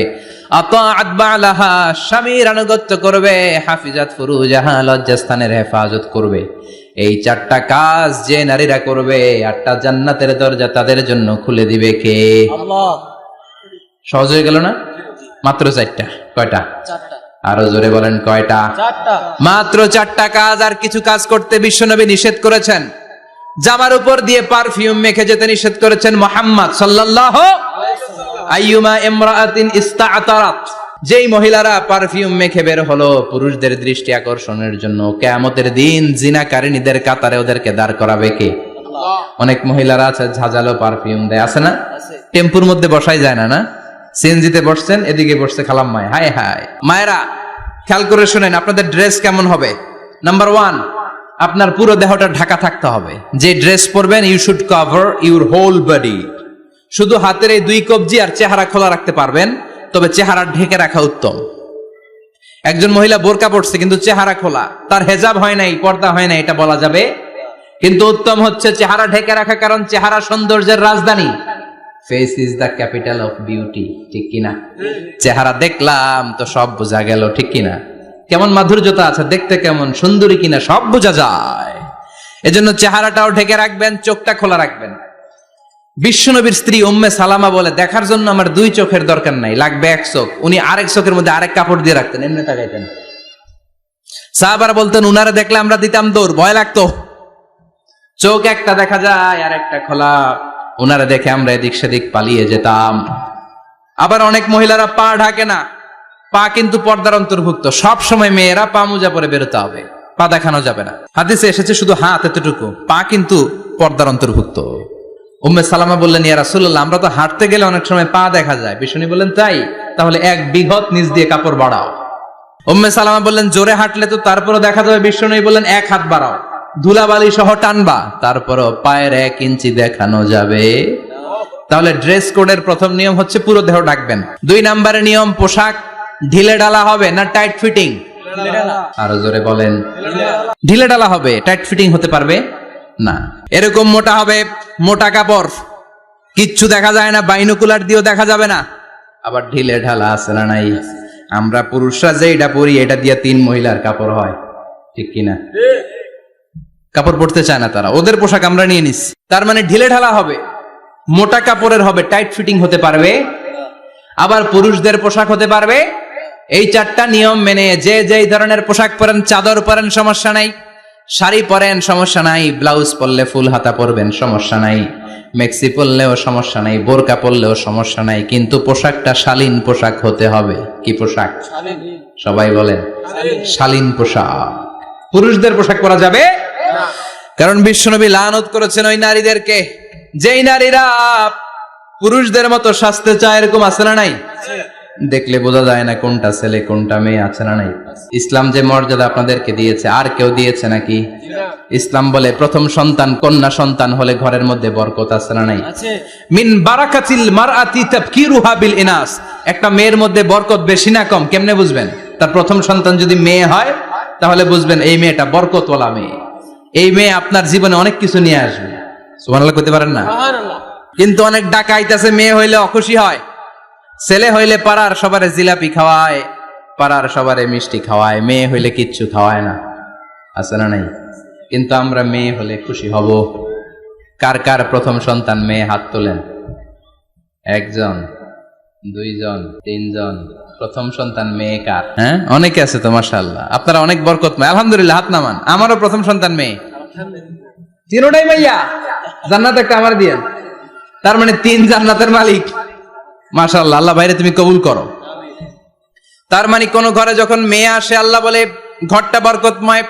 আতাআত বালাহা, স্বামীর আনুগত্য করবে, হাফিজাত ফুরুজাহা, লজ্জাস্থানের হেফাজত করবে। এই 4টা কাজ যে নারীরা করবে, 8টা জান্নাতের দরজা তাদের জন্য খুলে দিবে কে? আল্লাহ। সহজ হয়ে গেল না? মাত্র 4টা। কয়টা? 4টা। আরো জোরে বলেন, কয়টা? 4টা। মাত্র 4টা কাজ। আর কিছু কাজ করতে বিশ্বনবী নিষেধ করেছেন। জামার উপর দিয়ে পারফিউম মেখে যেতে নিষেধ করেছেন মুহাম্মদ সাল্লাল্লাহু আলাইহি ওয়াসাল্লাম। আইয়ুমা ইমরাআতিন ইস্তাআতারাত, যেই মহিলারা পারফিউম মেখে বের হলো পুরুষদের দৃষ্টি আকর্ষণের জন্য, কিয়ামতের দিন জিনাকারিনীদের কাতারে ওদেরকে দাঁড় করাবে কে? আল্লাহ। অনেক মহিলারা আছে ঝাঁঝালো পারফিউম দেয়, আছে না? টেম্পুর মধ্যে বসাই যায় না, না? সিএনজিতে বসছেন, এদিকে বসছে খালাম্মায়, হায় হায়। মায়েরা খেয়াল করে শুনেন, আপনাদের ড্রেস কেমন হবে? নাম্বার 1, আপনার পুরো দেহটা ঢাকা থাকতে হবে। যে ড্রেস পরবেন, you should cover your whole body. শুধু হাতের এই 2 কবজি আর চেহারা খোলা রাখতে পারবেন, তবে চেহারা ঢেকে রাখা উত্তম। একজন মহিলা বোরকা পরছে কিন্তু চেহারা খোলা, তার হেজাব হয় নাই, পর্দা হয় নাই, এটা বলা যাবে? কিন্তু উত্তম হচ্ছে চেহারা ঢেকে রাখা, কারণ চেহারা সৌন্দর্যের রাজধানী। Face is the capital of beauty, ঠিক কিনা? চেহারা দেখলাম তো সব বোঝা গেল, ঠিক কিনা? কেমন মাধুর্যতা আছে, দেখতে কেমন সুন্দরী কিনা সব বোঝা যায়। এজন্য চেহারাটাও ঢেকে রাখবেন, চোখটা খোলা রাখবেন। বিশ্বনবীর স্ত্রী উম্মে সালামা বলে, দেখার জন্য আমার 2 চোখের দরকার নাই, লাগবে 1 চোখ। উনি আরেক চোখের মধ্যে আরেক কাপড় দিয়ে রাখতেন, এমনি তাকাইতেন। সাহাবারা বলতেন, উনারে দেখলে আমরা দিতাম দৌড়, ভয় লাগতো। চোখ একটা দেখা যায় আর একটা খোলা, উনারা দেখে আমরা এদিক সেদিক পালিয়ে যেতাম। আবার অনেক মহিলারা পা ঢাকে না, পা কিন্তু পর্দার অন্তর্ভুক্ত। সব সময় মেয়েরা পা মোজা পরে বেরোতে হবে, পা দেখানো যাবে না। হাদিসে এসেছে শুধু হাত এতটুকু, পা কিন্তু পর্দার অন্তর্ভুক্ত। উম্মে সালামা বললেন, ইয়া রাসূলুল্লাহ, আমরা তো হাঁটতে গেলে অনেক সময় পা দেখা যায়। বিষ্ণু বললেন, তাই? তাহলে 1 বিঘত নিচ দিয়ে কাপড় বাড়াও। উম্মে সালামা বললেন, জোরে হাঁটলে তো তারপরে দেখা যাবে। বিষ্ণু বললেন, 1 হাত বাড়াও। ধুলাবালি সহ টানবা, তারপরও পায়ের 1 ইঞ্চি দেখানো যাবে। তাহলে ড্রেস কোডের প্রথম নিয়ম হচ্ছে পুরো দেহ ঢাকবেন। 2 নম্বরের নিয়ম, পোশাক ঢিলে ঢালা হবে না টাইট ফিটিং? আরো জোরে বলেন। ঢিলে ঢালা হবে, টাইট ফিটিং হতে পারবে না। এরকম মোটা হবে, মোটা কাপড়, কিচ্ছু দেখা যায় না, বাইনোকুলার দিয়েও দেখা যাবে না। আবার ঢিলে ঢালা আছে না নাই? আমরা পুরুষরা যে এটা পরি, এটা দিয়ে 3 মহিলার কাপড় হয়, ঠিক কিনা? কাপড় পরতে চায় না তারা, ওদের পোশাক আমরা নিয়ে নিচ্ছি। তার মানে ঢিলে ঢালা হবে, মোটা কাপড়ের হবে, টাইট ফিটিং হতে পারবে। আবার পুরুষদের পোশাক হতে পারবে। এই 4টা নিয়ম মেনে যে যেই ধরনের পোশাক পরেন, চাদর পরেন সমস্যা নাই, শাড়ি পরেন সমস্যা নাই, ব্লাউজ পরলে ফুল হাতা পরবেন সমস্যা নাই, মেক্সি পরলেও সমস্যা নাই, বোরকা পরলেও সমস্যা নাই, কিন্তু পোশাকটা শালীন পোশাক হতে হবে। কি পোশাক? সবাই বলেন, শালীন পোশাক। পুরুষদের পোশাক পরা যাবে না, কারণ বিশ্বনবী লানত করেছেন ওই নারীদেরকে, যেই নারীরা পুরুষদের মতো সাজতে চায়। এরকম আছে না নাই? দেখলে বোঝা যায় না কোনটা ছেলে কোনটা মেয়ে, আছে না নাই? ইসলাম যে মর্যাদা আপনাদেরকে দিয়েছে, আর কেউ দিয়েছে নাকি? ইসলাম বলে প্রথম সন্তান কন্যা সন্তান হলে ঘরের মধ্যে বরকত, আছে না নাই? মিন বারাকাতিল মারআতি তাবকিরুহা বিল ইনাস। একটা মেয়ের মধ্যে বরকত বেশি না কম কেমনে বুঝবেন? তার প্রথম সন্তান যদি মেয়ে হয়, তাহলে বুঝবেন এই মেয়েটা বরকতওয়ালা মেয়ে। এই মেয়ে আপনার জীবনে অনেক কিছু নিয়ে আসবে। সুবহানাল্লাহ কইতে পারেন না? কিন্তু অনেক ডাকাইতেছে, মেয়ে হইলে অখুশি হয়, ছেলে হইলে পাড়ার সবারে জিলাপি খাওয়ায়, পাড়ার সবারে মিষ্টি খাওয়ায়, মেয়ে হইলে কিচ্ছু খাওয়ায় না, আছে না নাই? কিন্তু আমরা মেয়ে হলে খুশি হব। কার কার প্রথম সন্তান মেয়ে? হাত তোলেন। 1 জন, 2 জন, 3 জন। প্রথম সন্তান মেয়ে কার? হ্যাঁ, অনেকে আছে তো মাশাআল্লাহ, আপনারা অনেক বরকতময়, আলহামদুলিল্লাহ, হাত নামান। আমারও প্রথম সন্তান মেয়ে, তিনটাই মাইয়া, জান্নাত একটা আমার দিয়েন। তার মানে 3 জান্নাতের মালিক, মাশাআল্লাহ। আল্লাহ বাইরে তুমি কবুল করো। তার মানে কোন ঘরে যখন মেয়ে আসে, আল্লাহ বলে ঘরটা বরকতময়।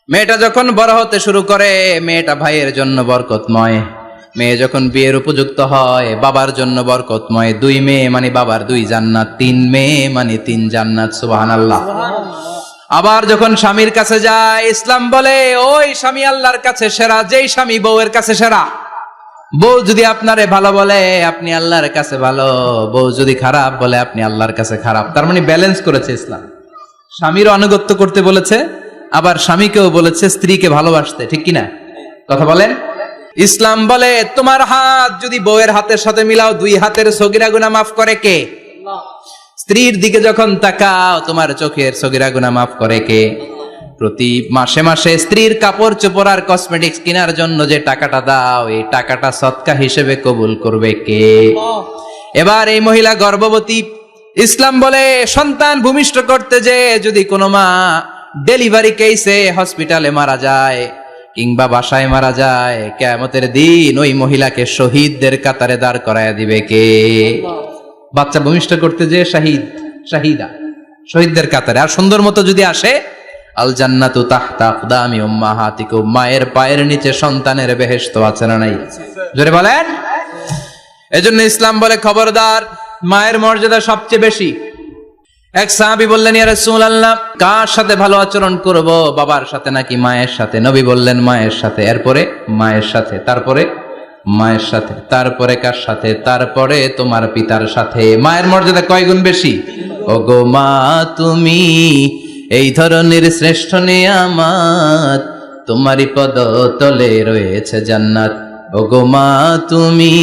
মেয়েটা যখন বড় হতে শুরু করে, মেয়েটা ভাইয়ের জন্য বরকতময়। মেয়ে যখন বিয়ের উপযুক্ত হয়, বাবার জন্য বরকতময়। 2 মেয়ে মানে বাবার 2 জান্নাত, 3 মেয়ে মানে 3 জান্নাত। সুবহানাল্লাহ। আবার যখন স্বামীর কাছে যায়, ইসলাম বলে ওই স্বামী আল্লাহর কাছে সেরা, যেই স্বামী বউয়ের কাছে সেরা। বউ যদি আপনারে ভালো বলে, আপনি আল্লাহর কাছে ভালো। বউ যদি খারাপ বলে, আপনি আল্লাহর কাছে খারাপ। তার মানে ব্যালেন্স করেছে ইসলাম। স্বামীর আনুগত্য করতে বলেছে, আবার স্বামীকেও বলেছে স্ত্রীকে ভালোবাসতে, ঠিক কিনা? কথা বলেন। ইসলাম বলে তোমার হাত যদি বউয়ের হাতের সাথে মিলাও, 2 হাতের সগীরা গুনাহ মাফ করে কে? স্ত্রীর দিকে যখন তাকাও, তোমার চোখের সগীরা গুনাহ মাফ করে কে? প্রতি মাসে মাসে স্ত্রীর কাপড় চোপড় আর কসমেটিক্স কেনার জন্য যে টাকাটা দাও, এই টাকাটা সদকা হিসেবে কবুল করবে কে? এবার এই মহিলা গর্ভবতী, ইসলাম বলে সন্তান ভূমিষ্ঠ করতে যে যদি কোনো মা ডেলিভারি কেসে হসপিটালে মারা যায় কিংবা বাসায় মারা যায়, কিয়ামতের দিন ওই মহিলাকে শহীদদের কাতারে দাঁড় করায় দিবে কে? বাচ্চা ভূমিষ্ঠ করতে যে শাহিদা, শহীদদের কাতারে। আর সুন্দর মতো যদি আসে, আল জান্নাতু তাহতা আকদামি উম্মাহাতিকুম, মায়ের পায়ের নিচে সন্তানের বেহেশত, আছে না নাই? জোরে বলেন। এজন্য ইসলাম বলে খবরদার, মায়ের মর্যাদা সবচেয়ে বেশি। এক সাহাবী বললেন, ইয়া রাসূলুল্লাহ, কার সাথে ভালো আচরণ করব? বাবার সাথে নাকি মায়ের সাথে? নবী বললেন মায়ের সাথে, এরপরে মায়ের সাথে, তারপরে মায়ের সাথে, তারপরে কার সাথে? তারপরে তোমার পিতার সাথে। মায়ের মর্যাদা কয় গুণ বেশি? ওগো মা তুমি এই ধরনের শ্রেষ্ঠ নিয়ামত, তোমারই পদ তলে রয়েছে জান্নাত। ওগো মা তুমি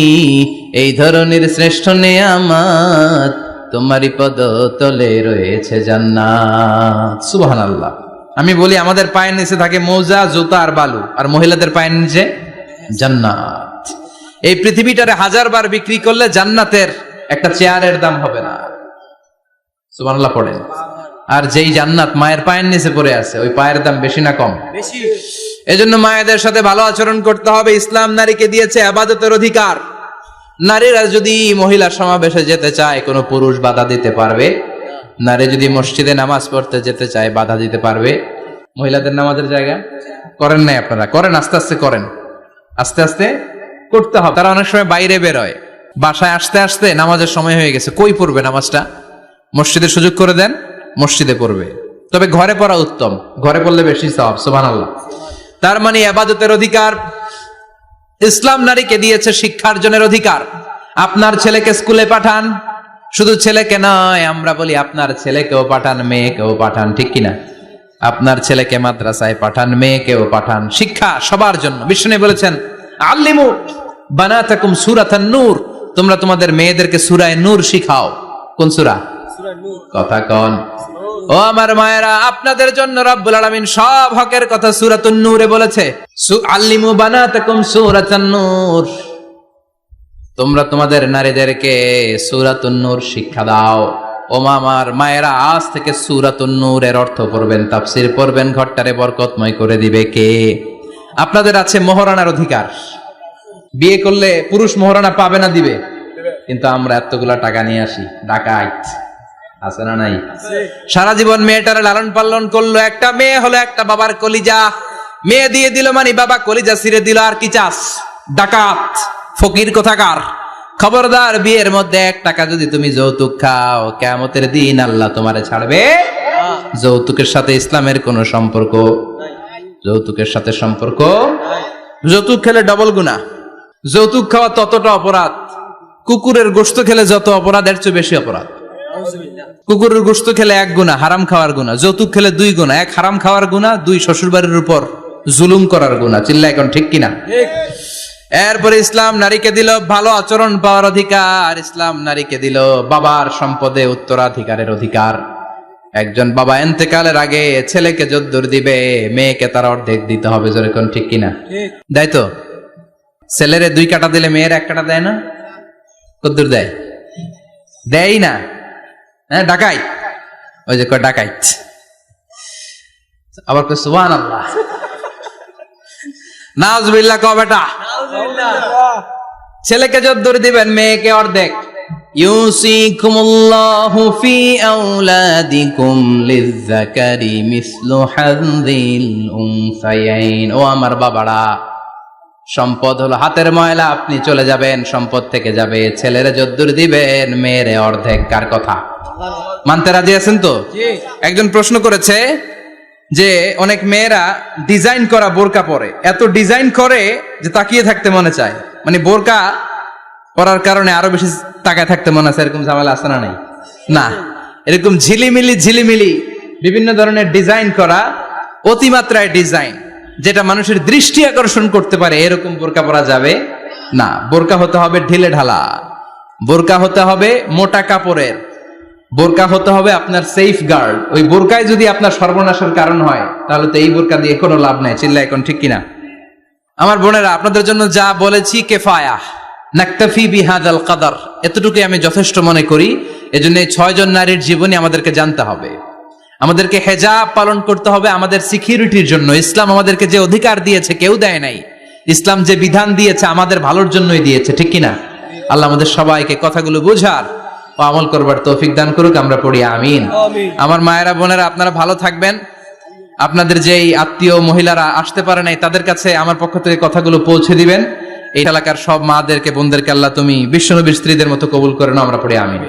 এই ধরনের শ্রেষ্ঠ নিয়ামত, তোমারই পদ তলে রয়েছে জান্নাত। সুবহানাল্লাহ। আমি বলি আমাদের পায়ের নিচে থাকে মৌজা, জুতা আর বালু, আর মহিলাদের পায়ের নিচে জান্নাত। এই পৃথিবীটারে 1000 বার বিক্রি করলে জান্নাতের একটা চেয়ারের দাম হবে না। সুবহানাল্লাহ পড়েন। আর যেই জান্নাত মায়ের পায়ের নিচে পড়ে আছে, ওই পায়ের দাম বেশি না কম? বেশি। এজন্য মায়েদের সাথে ভালো আচরণ করতে হবে। ইসলাম নারীকে দিয়েছে ইবাদতের অধিকার। নারীরা যদি মহিলা সমাবেশে যেতে চায়, কোনো পুরুষ বাধা দিতে পারবে? নারী যদি মসজিদে নামাজ পড়তে যেতে চায়, বাধা দিতে পারবে? মহিলাদের নামাজের জায়গা করেন নাই আপনারা? করেন, আস্তে আস্তে করেন, আস্তে আস্তে করতে হবে। তারা অনেক সময় বাইরে বের হয়, বাসায় আসতে আসতে নামাজের সময় হয়ে গেছে, কই পড়বে নামাজটা? মসজিদে সুযোগ করে দেন, মসজিদে পড়বে। তবে ঘরে পড়া উত্তম, ঘরে পড়লে বেশি সওয়াব। সুবহানাল্লাহ। তার মানে ইবাদতের অধিকার। ইসলাম নারীকে দিয়েছে শিক্ষার্জনের অধিকার। আপনার ছেলেকে স্কুলে পাঠান, শুধু ছেলেকে নয়, আমরা বলি আপনার ছেলেকেও পাঠান, মেয়েকেও পাঠান, ঠিক কিনা? আপনার ছেলেকে মাদ্রাসায় পাঠান, মেয়েকেও পাঠান। শিক্ষা সবার জন্য। বিষ্ণু বলেছেন আল্লিমু বানাতাকুম সূরাতান নূর, তোমরা তোমাদের মেয়েদেরকে সূরা নূর শিখাও। কোন সূরা? কথা কন। ও আমার মায়েরা, আপনাদের জন্য রব্বুল আলামিন সব হকের কথা সূরাতুন নূরে বলেছে। আল্লিমু বানাতাকুম সূরাতান নূর, তোমরা তোমাদের নারীদেরকে সূরাতুন নূর শিক্ষা দাও। ও আমার মায়েরা, আজ থেকে সূরাতুন নূরের অর্থ পড়বেন, তাফসীর পড়বেন, ঘরটারে বরকতময় করে দিবে কে? আপনাদের আছে মোহরানার অধিকার। বিয়ে করলে পুরুষ মোহরানা পাবে না, দিবে। কিন্তু আমরা এতগুলা টাকা নিয়ে আসি, ডাকাইত আছে না নাই? সারা জীবন মেয়েটারে লালন পালন করলো, একটা মেয়ে হলো একটা বাবার কলিজা। মেয়ে দিয়ে দিল মানে বাবা কলিজা ছিঁড়ে দিল, আর কি চাস? ডাকাত, ফকির কোথাকার। খবরদার, বিয়ের মধ্যে 1 টাকা যদি তুমি যৌতুক খাও, কিয়ামতের দিন আল্লাহ তোমারে ছাড়বে। যৌতুকের সাথে ইসলামের কোনো সম্পর্ক, যৌতুকের সাথে সম্পর্ক। যৌতুক খেলে ডবল গুনাহ। যৌতুক খাওয়া ততটা অপরাধ, কুকুরের গোশত খেলে যত অপরাধ, এর চেয়ে বেশি অপরাধ। কুকুরের গোশত খেলে 1 গুনাহ, হারাম খাওয়ার গুনাহ। যৌতুক খেলে 2 গুনাহ, 1 হারাম খাওয়ার গুনাহ, 2 শ্বশুরবাড়ির উপর জুলুম করার গুনাহ। চিল্লা এখন ঠিক কিনা? এরপরে ইসলাম নারীকে দিল ভালো আচরণ পাওয়ার অধিকার। ইসলাম নারীকে দিল বাবার সম্পদে উত্তরাধিকারের অধিকার। একজন বাবা ইন্তেকালের আগে ছেলেকে যদ্দুর দিবে, মেয়েকে তার অর্ধেক দিতে হবে। জোরে কোন ঠিক কিনা? দেয় তো? ছেলেরে 2 কাটা দিলে মেয়ের 1 কাটা দেয় না? কদ্দুর দেয়? দেয় না। হ্যাঁ, ডাকাই। ওই যে কয় ডাকাইত। আবার কয় সুবহানাল্লাহ। নাউজুবিল্লাহ কও বেটা। ছেলেকে যদ্দুর দিবেন, মেয়েকে অর্ধেক। ইউসিকুমুল্লাহু ফি আওলাদিকুম লিযযাকারি মিসলু হাযযিল উনসায়াইন। ও আমার বাবারা, সম্পদ হলো হাতের ময়লা, আপনি চলে যাবেন, সম্পদ থেকে যাবে। ছেলেরে যদ্দুর দিবেন, মেয়েরে অর্ধেক। কার কথা? মানতে রাজি আছেন তো? একজন প্রশ্ন করেছে যে অনেক মেয়েরা ডিজাইন করা বোরকা পরে, এত ডিজাইন করে যে তাকিয়ে থাকতে মনে চায়। মানে বোরকা পরার কারণে আরো বেশি তাকায় থাকতে মনে চায়, এরকম ঝামেলা আছে না? নাই না, এরকম ঝিলিমিলি বিভিন্ন ধরনের ডিজাইন করা, অতিমাত্রায় ডিজাইন, যেটা মানুষের দৃষ্টি আকর্ষণ করতে পারে, এরকম বোরকা পরা যাবে না। বোরকা হতে হবে ঢিলে ঢালা, বোরকা হতে হবে মোটা কাপড়ের, বোরকা হতে হবে আপনার সেফ গার্ড। ওই বোরকায় যদি আপনার সর্বনাশের কারণ হয়, তাহলে তো এই বোরকা দিয়ে কোনো লাভ নাই। চিল্লা এখন ঠিক কিনা? আমার বোনেরা, আপনাদের জন্য যা বলেছি কিফায়া, নাকতাফি বিহাদাল কদর, এতটুকুই আমি যথেষ্ট মনে করি। এজন্য এই 6 জন নারীর জীবনী আমাদেরকে জানতে হবে, আমাদেরকে হেজাব পালন করতে হবে আমাদের সিকিউরিটির জন্য। ইসলাম আমাদেরকে যে অধিকার দিয়েছে কেউ দেয় নাই। ইসলাম যে বিধান দিয়েছে আমাদের ভালোর জন্যই দিয়েছে, ঠিক কিনা? আল্লাহ আমাদের সবাইকে কথাগুলো বোঝার ও আমল করবার তৌফিক দান করুক। আমরা পড়ি আমিন। আমার মায়েরা, বোনেরা, আপনারা ভালো থাকবেন। আপনাদের যেই আত্মীয় মহিলারা আসতে পারে নাই, তাদের কাছে আমার পক্ষ থেকে কথাগুলো পৌঁছে দিবেন। এই এলাকার সব মাদেরকে, বোনদেরকে আল্লাহ তুমি বিশ্বনবীর স্ত্রীদের মতো কবুল করে নাও। আমরা পড়ি আমিন।